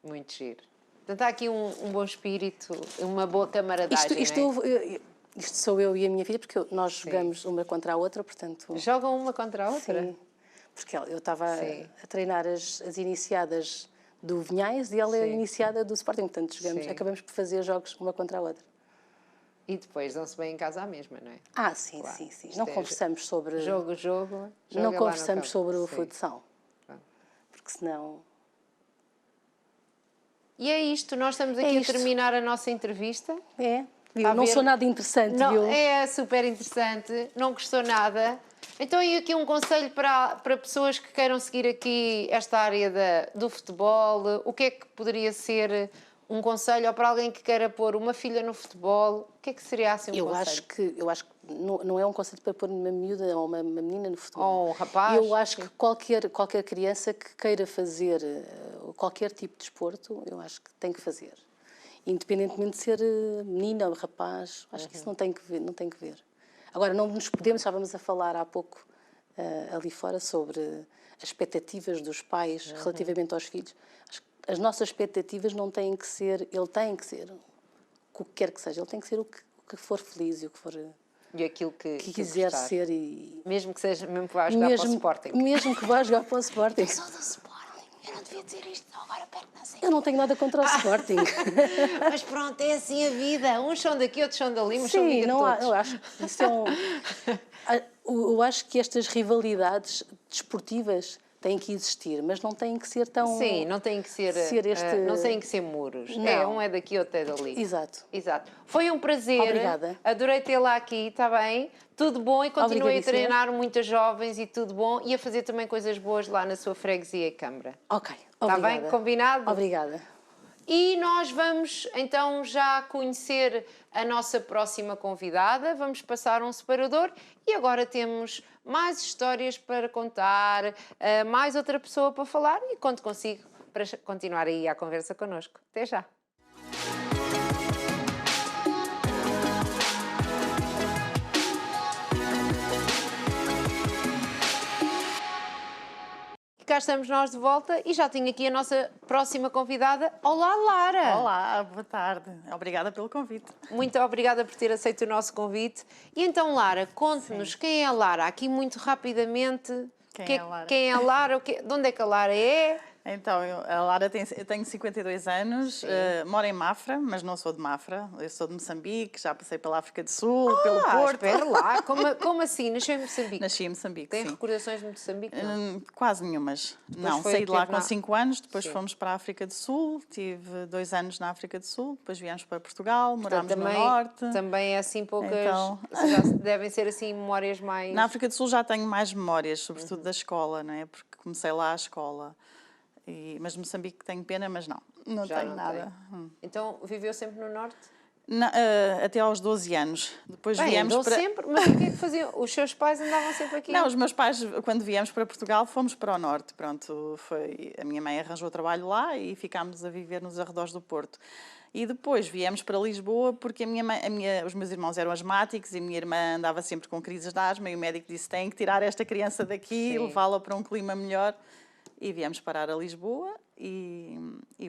Muito giro. Portanto, há aqui um bom espírito, uma boa camaradagem, Isto sou eu e a minha filha, porque nós jogamos uma contra a outra, portanto... Jogam uma contra a outra? Sim, porque eu estava a treinar as iniciadas do Vinhais e ela é a iniciada do Sporting, portanto acabamos por fazer jogos uma contra a outra. E depois dão-se bem em casa à mesma, não é? Sim, claro. Sim. Não conversamos sobre... Jogo. Não conversamos sobre o futsal, porque senão... E é isto, nós estamos aqui a terminar a nossa entrevista. Não sou nada interessante, viu? É super interessante, não gostou nada. Então, e aqui um conselho para pessoas que queiram seguir aqui esta área do futebol, o que é que poderia ser um conselho, ou para alguém que queira pôr uma filha no futebol, o que é que seria assim um conselho? Eu acho que não é um conselho para pôr uma miúda ou uma menina no futebol. Ou um rapaz. Eu acho que qualquer criança que queira fazer qualquer tipo de desporto, eu acho que tem que fazer. Independentemente de ser menina ou rapaz, acho que isso não tem que ver. Agora, não nos podemos, estávamos a falar há pouco ali fora sobre as expectativas dos pais relativamente aos filhos. Acho que as nossas expectativas não têm que ser, ele tem que ser, o que quer que seja, ele tem que ser o que for feliz e o que for... E aquilo que quiser gostar. Ser e... Mesmo que vá jogar para o Sporting. Mesmo que vá jogar para o Sporting. Eu sou do Sporting. Eu não devia dizer isto, agora perco na cena. Eu não tenho nada contra o Sporting. Mas pronto, é assim a vida. Uns são daqui, outros são dali, mas são amiga de todos. Eu acho que isso eu acho que estas rivalidades desportivas têm que existir, mas não têm que ser tão... Sim, não tem que ser, não têm que ser muros. Não. Um é daqui, outro é dali. Exato. Exato. Foi um prazer. Obrigada. Adorei tê-la aqui, está bem? Tudo bom e continue a Obrigadíssima. treinar muitas jovens e tudo bom e a fazer também coisas boas lá na sua freguesia e câmara. Ok, Está obrigada. bem? Combinado? Obrigada. E nós vamos então já conhecer a nossa próxima convidada. Vamos passar um separador e agora temos mais histórias para contar, mais outra pessoa para falar e conto consigo para continuar aí a conversa connosco. Até já! Cá estamos nós de volta e já tenho aqui a nossa próxima convidada. Olá, Lara! Olá, boa tarde. Obrigada pelo convite. Muito obrigada por ter aceito o nosso convite. E então, Lara, conte-nos quem é a Lara, aqui muito rapidamente. Quem é a Lara? Quem é a Lara? De onde é que a Lara é? Então, a Lara eu tenho 52 anos, moro em Mafra, mas não sou de Mafra. Eu sou de Moçambique, já passei pela África do Sul, pelo Porto. Espera lá, como assim? Nasceu em Moçambique? Nasci em Moçambique, Tem sim. recordações de Moçambique? Não? Quase nenhumas. Não, foi saí de lá teve com na- 5 anos, depois Sim. fomos para a África do Sul, tive 2 anos na África do Sul, depois viemos para Portugal, Portanto, morámos no Norte. também é assim poucas... Então- Já devem ser assim memórias mais... Na África do Sul já tenho mais memórias, sobretudo da escola, não é? Porque comecei lá a escola. Mas de Moçambique tenho pena, mas não Já tenho não nada. tem. Então, viveu sempre no Norte? Até aos 12 anos. Depois Bem, viemos andou para... sempre, mas o que é que faziam? Os seus pais andavam sempre aqui? Não, os meus pais, quando viemos para Portugal, fomos para o Norte. Pronto, a minha mãe arranjou trabalho lá e ficámos a viver nos arredores do Porto. E depois viemos para Lisboa porque os meus irmãos eram asmáticos e a minha irmã andava sempre com crises de asma e o médico disse, tem que tirar esta criança daqui e levá-la para um clima melhor. E viemos parar a Lisboa e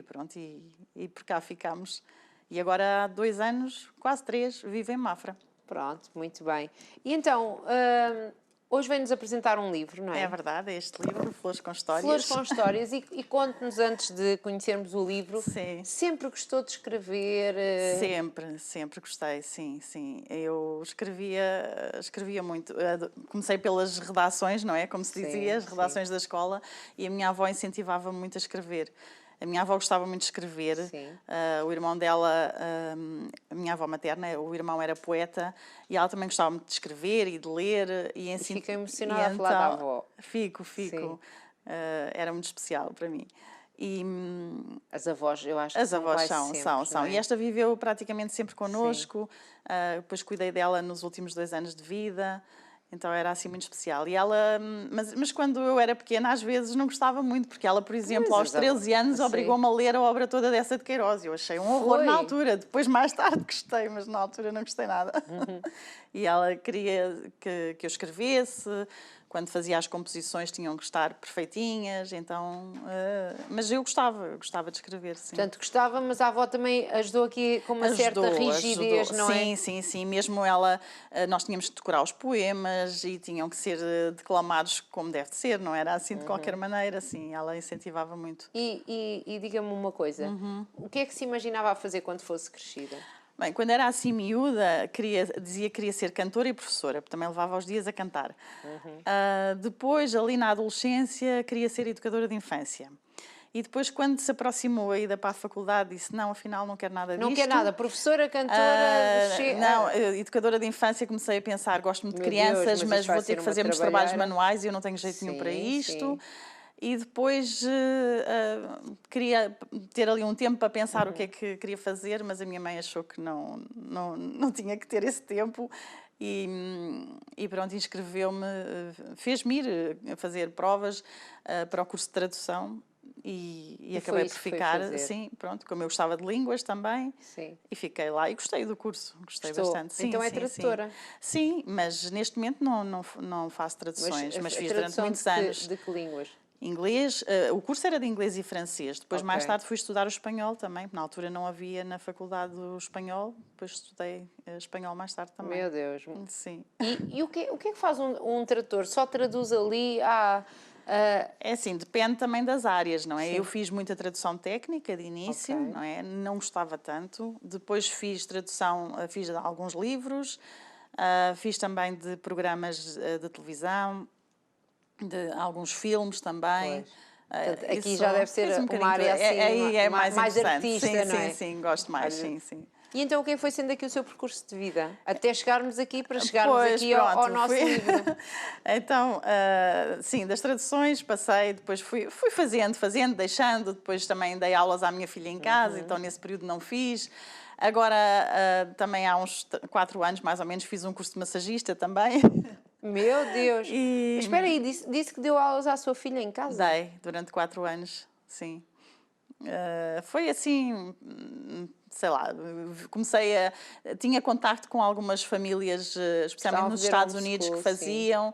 pronto, e por cá ficámos. E agora há 2 anos, quase 3, vivo em Mafra. Pronto, muito bem. E então, hoje vem-nos apresentar um livro, não é? É verdade, é este livro, Flores com Histórias. Flores com Histórias. E conte-nos, antes de conhecermos o livro, Sim. sempre gostou de escrever? Sempre gostei, sim. Eu escrevia muito. Comecei pelas redações, não é? Como se dizia, as redações da escola, e a minha avó incentivava-me muito a escrever. A minha avó gostava muito de escrever. O irmão dela, a minha avó materna, o irmão era poeta, e ela também gostava muito de escrever e de ler. E fica emocionada a falar da avó. Fico. Era muito especial para mim. As avós, eu acho que as avós são. Não é? E esta viveu praticamente sempre connosco. Depois cuidei dela nos últimos 2 anos de vida. Então era assim muito especial. E ela, mas quando eu era pequena, às vezes não gostava muito, porque ela, por exemplo, aos 13 anos, obrigou-me a ler a obra toda dessa de Queiroz. Eu achei um horror na altura. Depois, mais tarde, gostei, mas na altura não gostei nada. E ela queria que eu escrevesse. Quando fazia as composições tinham que estar perfeitinhas, então... mas eu gostava de escrever, sim. Portanto, gostava, mas a avó também ajudou aqui com uma certa rigidez, não é? Sim. Mesmo ela, nós tínhamos de decorar os poemas e tinham que ser declamados como deve de ser, não era assim de qualquer maneira, assim. Ela incentivava muito. E diga-me uma coisa, o que é que se imaginava a fazer quando fosse crescida? Bem, quando era assim miúda, dizia que queria ser cantora e professora, porque também levava os dias a cantar. Depois, ali na adolescência, queria ser educadora de infância. E depois, quando se aproximou a ida para a faculdade, disse, não, afinal não quero nada disto. Não quer nada, professora, cantora... Não, educadora de infância, comecei a pensar, gosto muito de crianças, mas vou ter que fazer muitos trabalhos manuais e eu não tenho jeito nenhum para isto. E depois queria ter ali um tempo para pensar o que é que queria fazer, mas a minha mãe achou que não tinha que ter esse tempo e pronto, inscreveu-me, fez-me ir a fazer provas para o curso de tradução e acabei por ficar, sim, pronto, como eu gostava de línguas também, e fiquei lá e gostei do curso, gostei bastante. Sim, então é tradutora? Sim, mas neste momento não faço traduções, mas fiz durante muitos anos. De que línguas? Inglês, o curso era de inglês e francês. Depois, mais tarde, fui estudar o espanhol também. Na altura não havia na faculdade o espanhol. Depois estudei espanhol mais tarde também. Meu Deus. Sim. E o que é que faz um tradutor? Só traduz ali É assim, depende também das áreas, não é? Sim. Eu fiz muita tradução técnica de início, não é? Não gostava tanto. Depois fiz tradução, fiz alguns livros, fiz também de programas de televisão. de alguns filmes também. Portanto, aqui já deve ser uma área assim, aí é mais artista, sim, não é? Sim, gosto mais, sim. E então, quem foi sendo aqui o seu percurso de vida? Até chegarmos aqui, para chegarmos aqui ao nosso livro. Então, sim, das traduções passei, depois fui fazendo, deixando, depois também dei aulas à minha filha em casa, então nesse período não fiz. Agora, também há uns 4 anos, mais ou menos, fiz um curso de massagista também. Meu Deus! Mas espera aí, disse que deu aulas à sua filha em casa? Dei, durante 4 anos, sim. Foi assim, sei lá, tinha contacto com algumas famílias, especialmente nos Estados Unidos, que faziam,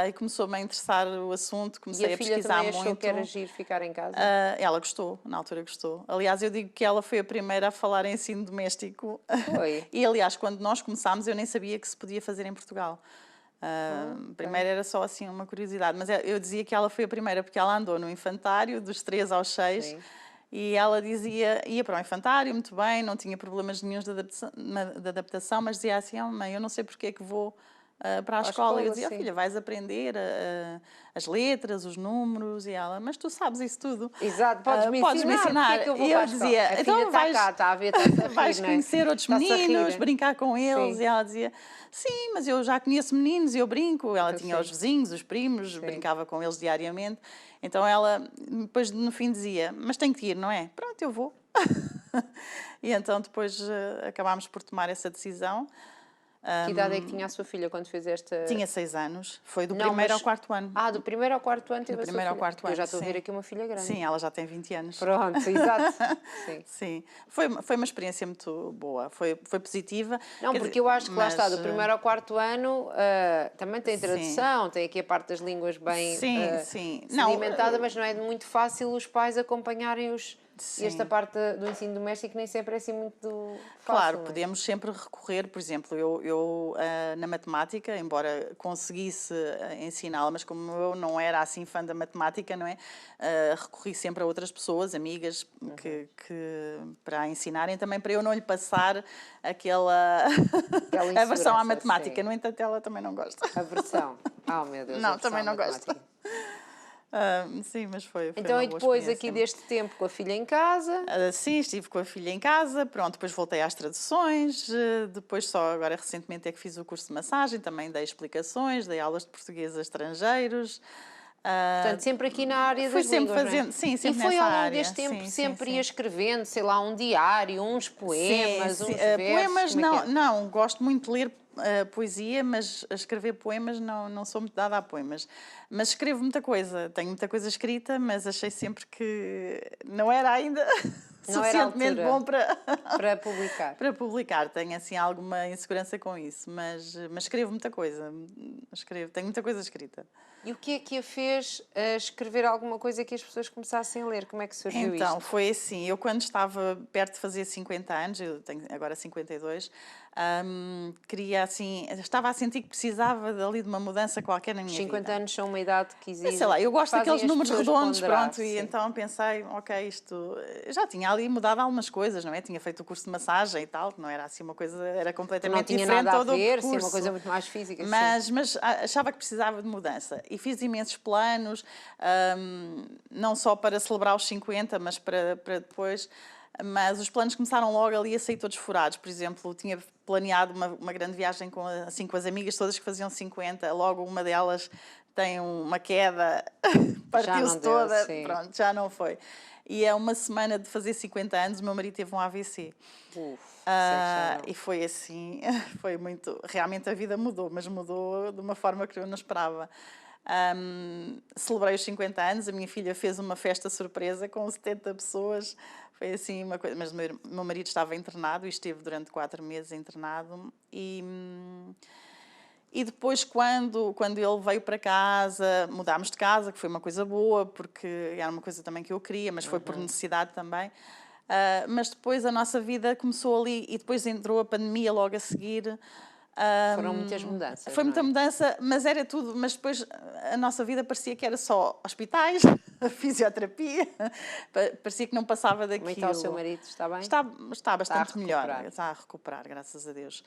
e começou-me a interessar o assunto, comecei a pesquisar muito. E a filha também achou que era giro ficar em casa? Ela gostou, na altura gostou. Aliás, eu digo que ela foi a primeira a falar em ensino doméstico. Foi? E aliás, quando nós começámos, eu nem sabia que se podia fazer em Portugal. Primeiro era só assim uma curiosidade, mas eu dizia que ela foi a primeira porque ela andou no infantário dos 3 aos 6. Sim. E ela ia para o infantário, muito bem, não tinha problemas nenhuns de adaptação, mas dizia assim, mãe, eu não sei porque é que vou para a escola. Eu dizia, filha, vais aprender as letras, os números, e ela, mas tu sabes isso tudo. Exato, podes-me ensinar. Que é que eu vou e eu dizia, então vais conhecer outros meninos, brincar com eles. Sim. E ela dizia, sim, mas eu já conheço meninos e eu brinco. Ela tinha os vizinhos, os primos, brincava com eles diariamente. Então ela, depois no fim dizia, mas tenho que ir, não é? Pronto, eu vou. E então depois acabámos por tomar essa decisão. Que idade é que tinha a sua filha quando fez esta... Tinha 6 anos. Foi do primeiro ao 4º ano. Do primeiro ao 4º ano teve a sua filha. Do primeiro ao 4º ano, eu já estou a ver aqui uma filha grande. Sim, ela já tem 20 anos. Pronto, exato. Sim. Foi uma experiência muito boa. Foi positiva. Não, porque eu acho que lá está, do primeiro ao 4º ano também tem tradução, tem aqui a parte das línguas bem sedimentada, mas não é muito fácil os pais acompanharem os... Sim. E esta parte do ensino doméstico nem sempre é assim muito fácil. Claro, podemos sempre recorrer, por exemplo, eu na matemática, embora conseguisse ensiná-la, mas como eu não era assim fã da matemática, não é? Recorri sempre a outras pessoas, amigas, que para a ensinarem, também para eu não lhe passar aquela aversão à matemática. Sim. No entanto, ela também não gosta. Aversão? Meu Deus. Não, também não gosta. Sim, mas foi então, e depois aqui deste tempo com a filha em casa? Sim, estive com a filha em casa, pronto, depois voltei às traduções, depois só agora recentemente é que fiz o curso de massagem, também dei explicações, dei aulas de português a estrangeiros. Portanto, sempre aqui na área das línguas, fazendo, não é? Sim, sempre nessa área. E foi ao longo deste área. tempo sempre ia escrevendo, sei lá, um diário, uns poemas, uns versos? Poemas não, gosto muito de ler poesia, mas a escrever poemas não sou muito dada a poemas. Mas escrevo muita coisa, tenho muita coisa escrita, mas achei sempre que não era ainda suficientemente bom para publicar. Para publicar, tenho assim alguma insegurança com isso, mas escrevo muita coisa, tenho muita coisa escrita. E o que é que a fez escrever alguma coisa que as pessoas começassem a ler? Como é que surgiu isto? Então, foi assim, eu quando estava perto de fazer 50 anos, eu tenho agora 52, queria assim, estava a sentir que precisava ali de uma mudança qualquer na minha vida. 50 anos são uma idade que exige... Sei lá, eu gosto daqueles números redondos, pronto, e então pensei, isto... Já tinha ali mudado algumas coisas, não é? Tinha feito o curso de massagem e tal, que não era assim uma coisa, era completamente diferente. Não tinha nada a ver, sim, uma coisa muito mais física. Mas achava que precisava de mudança. E fiz imensos planos, não só para celebrar os 50, mas para depois... Mas os planos começaram logo ali a sair todos furados. Por exemplo, tinha planeado uma grande viagem com as amigas todas que faziam 50. Logo uma delas tem uma queda, partiu-se toda, pronto, já não foi. E é uma semana de fazer 50 anos, o meu marido teve um AVC. E foi assim, foi muito... Realmente a vida mudou, mas mudou de uma forma que eu não esperava. Celebrei os 50 anos, a minha filha fez uma festa surpresa com 70 pessoas. Foi assim uma coisa, mas o meu marido estava internado e esteve durante 4 meses internado e depois quando ele veio para casa, mudámos de casa, que foi uma coisa boa, porque era uma coisa também que eu queria, mas foi por necessidade também. Mas depois a nossa vida começou ali e depois entrou a pandemia logo a seguir. Foram muitas mudanças. Foi muita mudança, mas era tudo. Mas depois a nossa vida parecia que era só hospitais, fisioterapia, parecia que não passava daquilo. Como está o seu marido? Está bem? Está bastante melhor. Está a recuperar, graças a Deus.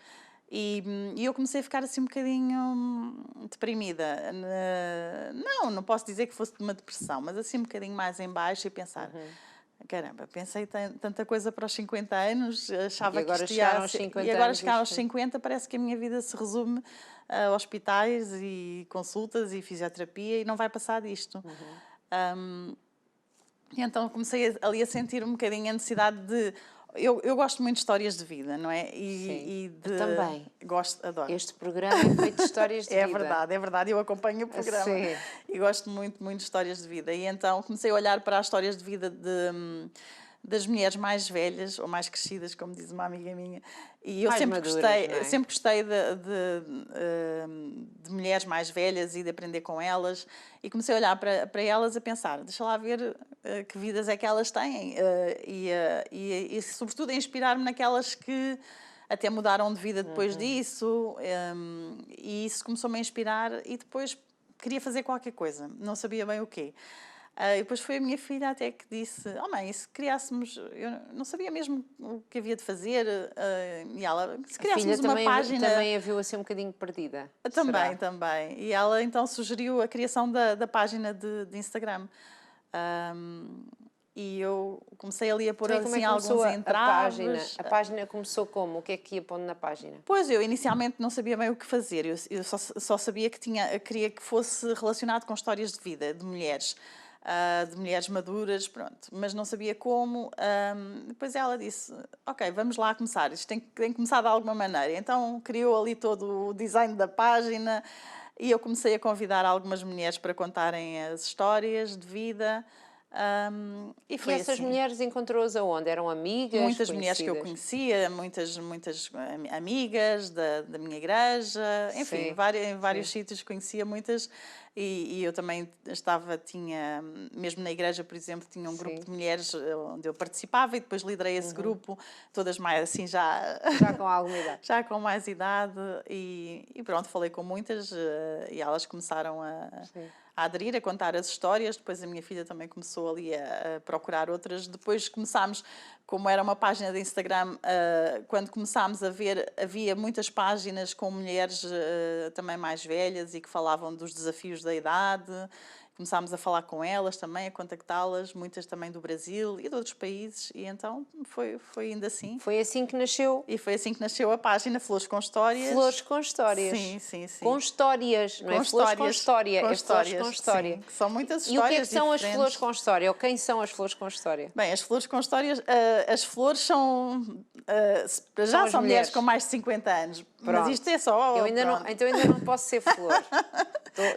E eu comecei a ficar assim um bocadinho deprimida. Não posso dizer que fosse de uma depressão, mas assim um bocadinho mais em baixo e pensar... Caramba, pensei tanta coisa para os 50 anos, achava que isto ia ser... E agora chegar aos 50, parece que a minha vida se resume a hospitais e consultas e fisioterapia e não vai passar disto. E então comecei ali a sentir um bocadinho a necessidade de... Eu gosto muito de histórias de vida, não é? Eu também. Gosto, adoro. Este programa é feito de histórias de vida. É verdade, eu acompanho o programa. Sim. E gosto muito, muito de histórias de vida. E então comecei a olhar para as histórias de vida das mulheres mais velhas, ou mais crescidas, como diz uma amiga minha. E eu sempre gostei de mulheres mais velhas e de aprender com elas. E comecei a olhar para elas a pensar, deixa lá ver que vidas é que elas têm. E sobretudo, a inspirar-me naquelas que até mudaram de vida depois disso. E isso começou-me a inspirar e depois queria fazer qualquer coisa. Não sabia bem o quê. E depois foi a minha filha até que disse, mãe, se criássemos... Eu não sabia mesmo o que havia de fazer. E ela, se criássemos uma página... também a viu assim um bocadinho perdida? Também. E ela então sugeriu a criação da página de Instagram. E eu comecei ali a pôr assim alguns entraves. A página começou como? O que é que ia pondo na página? Pois, eu inicialmente não sabia bem o que fazer. Eu só sabia que queria que fosse relacionado com histórias de vida, de mulheres maduras, pronto. Mas não sabia como. Depois ela disse, ok, vamos lá começar. Isto tem que começar de alguma maneira. Então criou ali todo o design da página e eu comecei a convidar algumas mulheres para contarem as histórias de vida. E essas assim. Mulheres encontrou-as aonde? Eram amigas? Muitas mulheres que eu conhecia, muitas amigas da minha igreja, enfim, em vários sítios conhecia muitas e eu também tinha, mesmo na igreja, por exemplo, tinha um grupo de mulheres onde eu participava e depois liderei esse grupo, todas mais assim já com alguma idade. Já com mais idade e pronto, falei com muitas e elas começaram a aderir, a contar as histórias. Depois a minha filha também começou ali a procurar outras. Depois começámos, como era uma página de Instagram, quando começámos a ver, havia muitas páginas com mulheres também mais velhas e que falavam dos desafios da idade. Começámos a falar com elas também, a contactá-las, muitas também do Brasil e de outros países, e então foi indo assim. Foi assim que nasceu. E foi assim que nasceu a página Flores com Histórias. Flores com Histórias. Sim. Com histórias, não é Flores com História, é Flores com História. Sim, são muitas histórias. E o que é que são diferentes. as Flores com História? Ou quem são as Flores com História? Bem, as Flores com Histórias, as flores são mulheres mulheres com mais de 50 anos. Pronto. Mas isto é só... Então ainda não posso ser flor.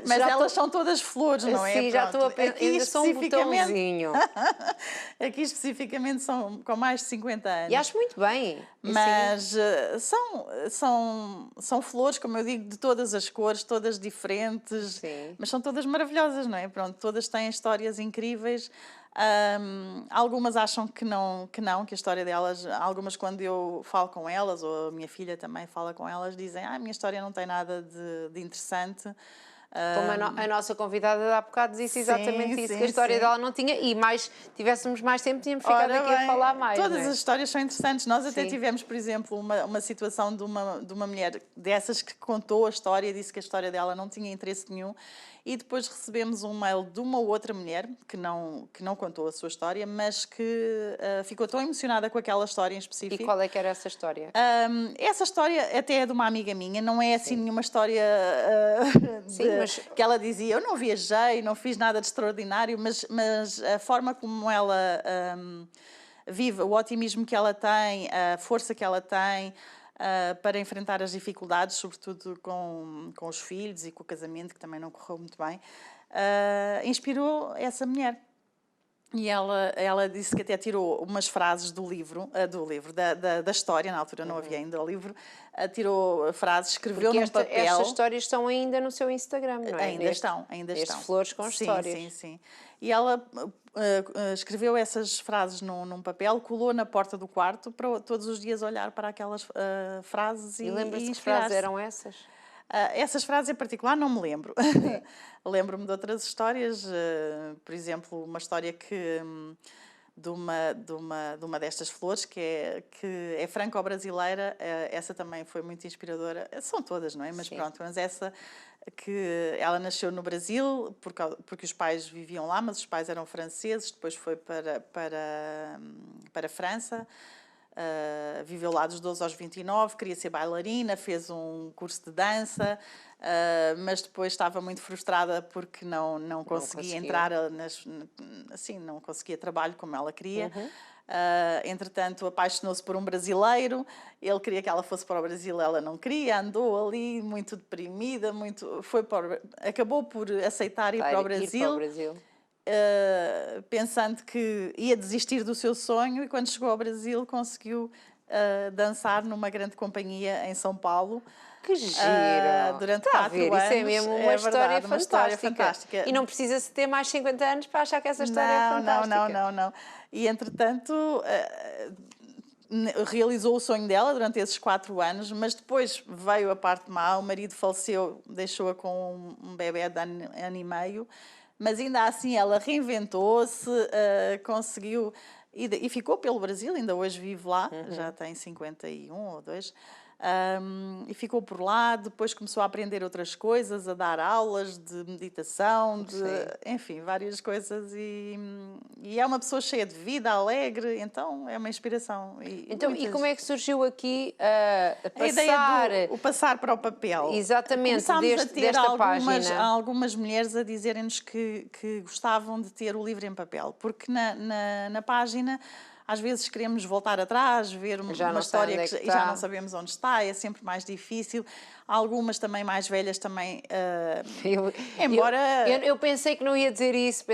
Mas elas são todas flores, não é? Sim, já estou a pensar. Ainda são um botãozinho. Aqui especificamente são com mais de 50 anos. E acho muito bem. Mas são flores, como eu digo, de todas as cores, todas diferentes. Sim. Mas são todas maravilhosas, não é? Pronto, todas têm histórias incríveis. Algumas acham que a história delas, algumas quando eu falo com elas, ou a minha filha também fala com elas, dizem, a minha história não tem nada de interessante. Como a nossa convidada de há bocado disse exatamente isso, que a história dela não tinha, e tivéssemos mais tempo, tínhamos ficado aqui a falar mais. Todas as histórias são interessantes. Nós até tivemos, por exemplo, uma situação de uma mulher dessas que contou a história e disse que a história dela não tinha interesse nenhum. E depois recebemos um mail de uma outra mulher que não contou a sua história, mas que ficou tão emocionada com aquela história em específico. E qual é que era essa história? Essa história até é de uma amiga minha, não é assim nenhuma história que ela dizia, eu não viajei, não fiz nada de extraordinário, mas a forma como ela vive, o otimismo que ela tem, a força que ela tem, para enfrentar as dificuldades, sobretudo com os filhos e com o casamento, que também não correu muito bem, inspirou essa mulher. E ela disse que até tirou umas frases do livro, da história, na altura não havia ainda o livro, tirou frases, escreveu num papel. Estas histórias estão ainda no seu Instagram, não é? Ainda estão. Flores com Histórias. Sim. E ela escreveu essas frases num papel, colou na porta do quarto para todos os dias olhar para aquelas frases e lembra-se que inspirar-se. frases eram essas? Essas frases em particular não me lembro. Lembro-me de outras histórias, por exemplo, uma história que de uma destas flores, que é franco-brasileira. Essa também foi muito inspiradora. São todas, não é? Mas pronto, mas essa que ela nasceu no Brasil, porque os pais viviam lá, mas os pais eram franceses, depois foi para a França. Viveu lá dos 12 aos 29, queria ser bailarina, fez um curso de dança, mas depois estava muito frustrada porque não conseguia entrar assim, não conseguia trabalho como ela queria. Entretanto, apaixonou-se por um brasileiro, ele queria que ela fosse para o Brasil, ela não queria, andou ali muito deprimida, acabou por aceitar ir para o Brasil. Pensando que ia desistir do seu sonho, e quando chegou ao Brasil conseguiu dançar numa grande companhia em São Paulo. Que giro! Durante 4 anos. Isso é mesmo uma história fantástica. E não precisa-se ter mais 50 anos para achar que essa história é fantástica. Não. E, entretanto, realizou o sonho dela durante esses 4 anos, mas depois veio a parte má, o marido faleceu, deixou-a com um bebé de 1 ano e meio, mas ainda assim ela reinventou-se, conseguiu, e ficou pelo Brasil, ainda hoje vive lá, já tem 51 ou 2, e ficou por lá, depois começou a aprender outras coisas, a dar aulas de meditação, enfim, várias coisas, e é uma pessoa cheia de vida, alegre, então é uma inspiração. E como é que surgiu aqui a ideia do passar para o papel? Exatamente, desta página. Algumas mulheres a dizerem-nos que gostavam de ter o livro em papel, porque na página às vezes queremos voltar atrás, ver uma história e já não sabemos onde está, é sempre mais difícil. Algumas também mais velhas também, embora... Eu pensei que não ia dizer isso,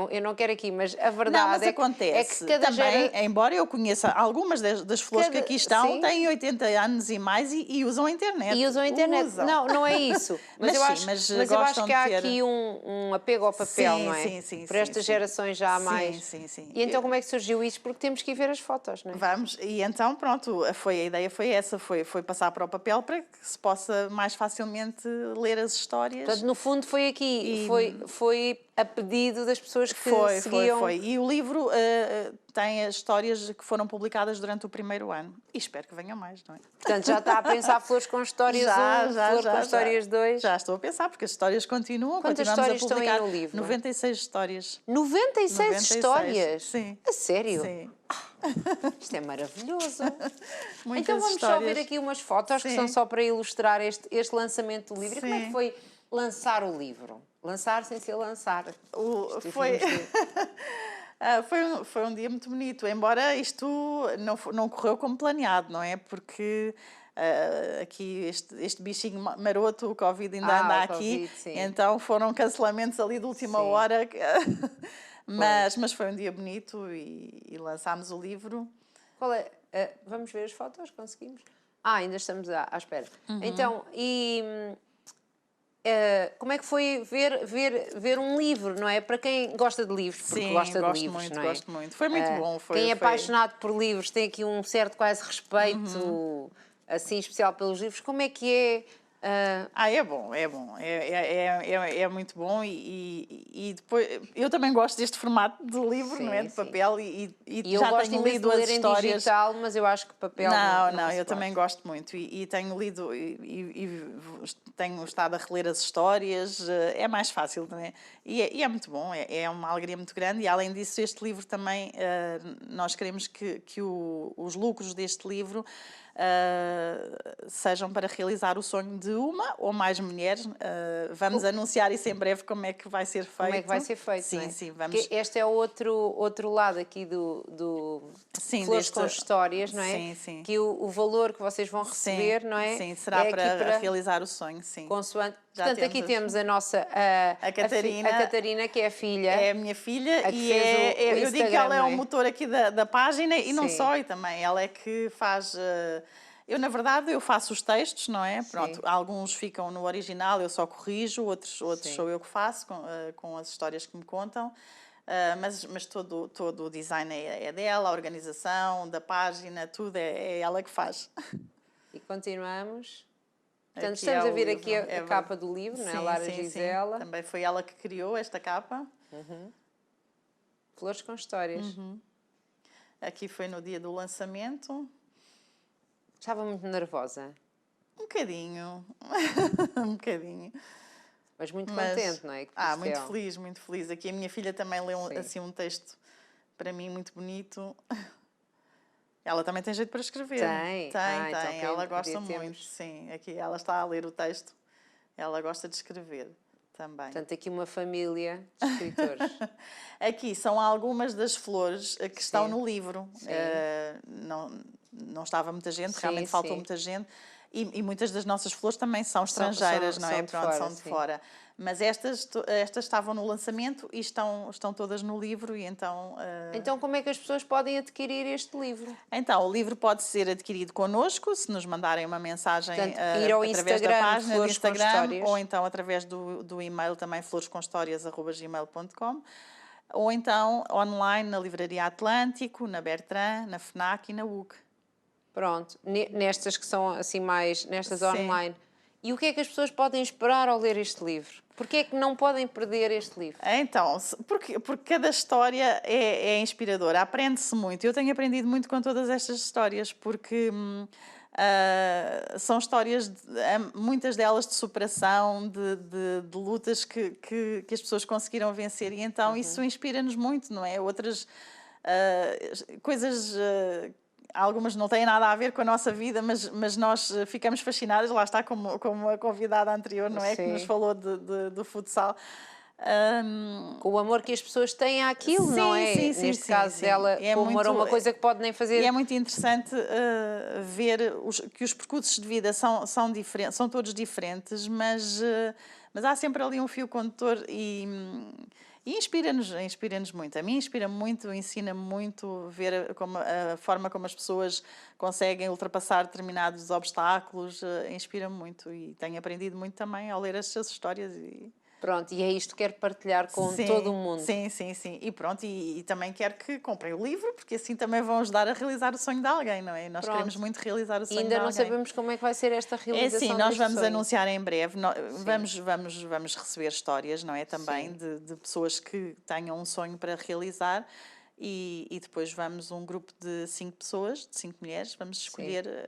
eu não quero aqui, mas a verdade acontece. Que também, embora eu conheça algumas das flores que aqui estão, têm 80 anos e mais e usam a internet. Não é isso. Mas eu acho que há aqui um apego ao papel, não é? Sim. Por estas gerações já há mais. Sim. E então como é que surgiu isso? Porque temos que ir ver as fotos, não é? Vamos, e então pronto, a ideia foi essa, foi passar para o papel para que se possa mais facilmente ler as histórias. Portanto, no fundo foi aqui, foi a pedido das pessoas que seguiam... Foi. E o livro tem as histórias que foram publicadas durante o primeiro ano. E espero que venham mais, não é? Portanto, já está a pensar Flores com Histórias 1, Flores com Histórias 2? Já estou a pensar, porque as histórias continuam. Quantas histórias estão aí no livro? 96 histórias. 96 histórias? Sim. A sério? Sim. Isto é maravilhoso. Então vamos só ver aqui umas fotos que são só para ilustrar este lançamento do livro. E como é que foi lançar o livro? Lançar sem ser lançar. Foi um dia muito bonito, embora isto não correu como planeado, não é? Porque aqui este bichinho maroto, o Covid ainda anda aqui, então foram cancelamentos ali de última hora. Mas foi um dia bonito e lançámos o livro. Qual é? Vamos ver as fotos? Conseguimos? Ainda estamos à espera. Então, como é que foi ver um livro, não é? Para quem gosta de livros, porque gosta de livros, não é? Gosto muito. Foi muito bom. Quem é apaixonado por livros tem aqui um certo quase respeito, assim, especial pelos livros. Como é que é? É bom. É muito bom e depois eu também gosto deste formato de livro, não é? De papel e já tenho lido as histórias. Em digital, mas eu acho que papel não eu também gosto muito e tenho lido e tenho estado a reler as histórias, é mais fácil, não é? E é muito bom, é uma alegria muito grande e além disso este livro também, nós queremos que os lucros deste livro sejam para realizar o sonho de uma ou mais mulheres. Vamos anunciar isso em breve como é que vai ser feito. Como é que vai ser feito, sim, não é? Sim, vamos... Porque este é outro lado aqui do Flores com Histórias, não é? Sim. Que o valor que vocês vão receber, não é? Sim, será para realizar o sonho, sim. Consoante. Portanto, aqui temos a nossa... A Catarina. A Catarina, que é a filha. É a minha filha e eu digo que ela é o motor aqui da página e não só, e também ela é que faz... Eu, na verdade, eu faço os textos, não é? Pronto, alguns ficam no original, eu só corrijo, outros sou eu que faço, com as histórias que me contam. Mas todo o design é dela, a organização da página, tudo é ela que faz. E continuamos. Portanto, estamos a ver aqui a capa do livro, não é? Lara Gisela. Também foi ela que criou esta capa. Flores com Histórias. Aqui foi no dia do lançamento. Estava muito nervosa? Um bocadinho. Um bocadinho. Mas muito contente, não é? Muito feliz, muito feliz. Aqui a minha filha também leu assim um texto para mim muito bonito. Ela também tem jeito para escrever. Tem. Tem. Então, Ela gosta muito, sim. Aqui ela está a ler o texto. Ela gosta de escrever também. Portanto, aqui uma família de escritores. Aqui são algumas das flores que estão no livro. Não estava muita gente, realmente faltou muita gente. E muitas das nossas flores também são estrangeiras, não é? Pronto, são de fora. Mas estas estavam no lançamento e estão todas no livro. E então, então, como é que as pessoas podem adquirir este livro? Então, o livro pode ser adquirido connosco, se nos mandarem uma mensagem ir ao através Instagram, da página do Instagram, ou então através do e-mail também florescomhistórias@gmail.com, ou então online na Livraria Atlântico, na Bertrand, na FNAC e na UC. Pronto, nestas que são assim mais, nestas online. E o que é que as pessoas podem esperar ao ler este livro? Porquê é que não podem perder este livro? Então, porque cada história é inspiradora, aprende-se muito. Eu tenho aprendido muito com todas estas histórias, porque são histórias, muitas delas de superação, de lutas que as pessoas conseguiram vencer. E então isso inspira-nos muito, não é? Outras coisas... Algumas não têm nada a ver com a nossa vida, mas nós ficamos fascinadas, lá está, como a convidada anterior, não é? Que nos falou do futsal. Com o amor que as pessoas têm àquilo, não é? Neste caso dela, o amor é uma coisa que pode nem fazer... E é muito interessante ver que os percursos de vida são diferentes, são todos diferentes, mas há sempre ali um fio condutor e inspira-nos muito. A mim inspira muito, ensina-me muito ver a forma como as pessoas conseguem ultrapassar determinados obstáculos, inspira-me muito e tenho aprendido muito também ao ler as suas histórias. Pronto, e é isto que quero partilhar com todo o mundo. Sim. E pronto, e também quero que comprem o livro, porque assim também vão ajudar a realizar o sonho de alguém, não é? Nós queremos muito realizar o sonho de alguém. Ainda não sabemos como é que vai ser esta realização. Sim, nós vamos anunciar em breve, vamos receber histórias, não é? Também de pessoas que tenham um sonho para realizar e depois vamos um grupo de 5 pessoas, de 5 mulheres, vamos escolher...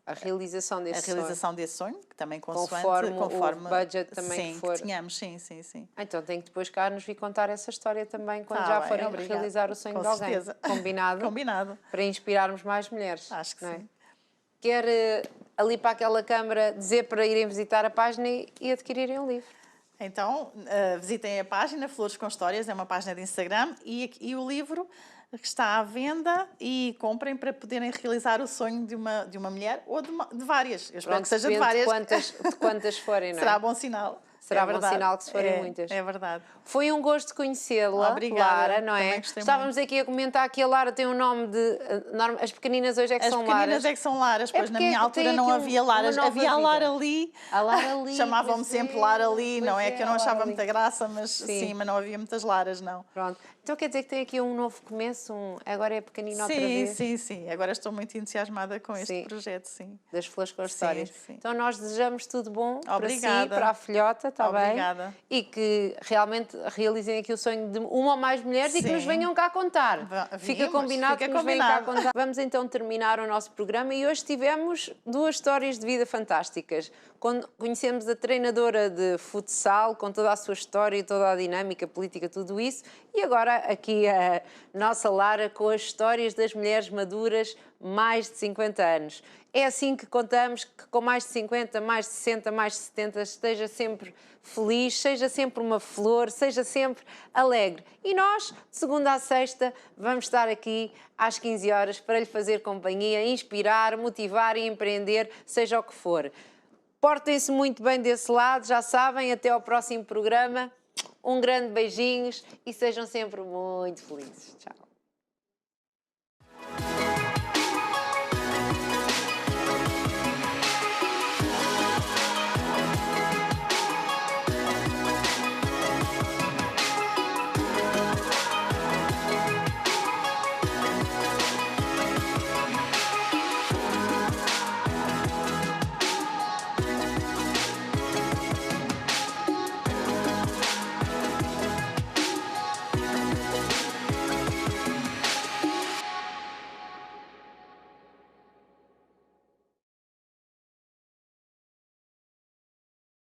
a realização desse sonho, que também conforme o budget também que for. Que tenhamos, sim. Então tem que depois cá nos vir contar essa história também quando já forem realizar o sonho de alguém. Certeza. Combinado. Para inspirarmos mais mulheres. Acho que sim. Quer ali para aquela câmara dizer para irem visitar a página e adquirirem o livro. Então, visitem a página Flores com Histórias, é uma página de Instagram e o livro que está à venda e comprem para poderem realizar o sonho de uma mulher ou de várias. Eu espero que seja de várias. De quantas forem, não é? Será bom sinal. Será bom sinal que se forem muitas. É verdade. Foi um gosto conhecê-la, Lara, não é? Estávamos aqui a comentar que a Lara tem um nome de... As pequeninas hoje é que são Laras. As pequeninas é que são Laras, pois na minha altura não havia Laras. Havia a Lara Lee. A Lara Lee. Chamavam-me sempre Lara Lee, não é? Que eu não achava muita graça, mas sim, mas não havia muitas Laras, não. Pronto. Então quer dizer que tem aqui um novo começo, agora é pequenino outra vez? Sim. Agora estou muito entusiasmada com este projeto, sim. Das Flores com Histórias. Sim. Então nós desejamos tudo bom para si, Obrigada. para a filhota, está bem? Obrigada. E que realmente realizem aqui o sonho de uma ou mais mulheres e que nos venham cá contar. Fica combinado que nos venham cá contar. Vamos então terminar o nosso programa e hoje tivemos 2 histórias de vida fantásticas. Conhecemos a treinadora de futsal com toda a sua história, toda a dinâmica política, tudo isso. E agora aqui a nossa Lara com as histórias das mulheres maduras, mais de 50 anos. É assim que contamos que com mais de 50, mais de 60, mais de 70, esteja sempre feliz, seja sempre uma flor, seja sempre alegre. E nós, de segunda a sexta, vamos estar aqui às 15 horas para lhe fazer companhia, inspirar, motivar e empreender, seja o que for. Portem-se muito bem desse lado, já sabem, até ao próximo programa. Um grande beijinhos e sejam sempre muito felizes. Tchau.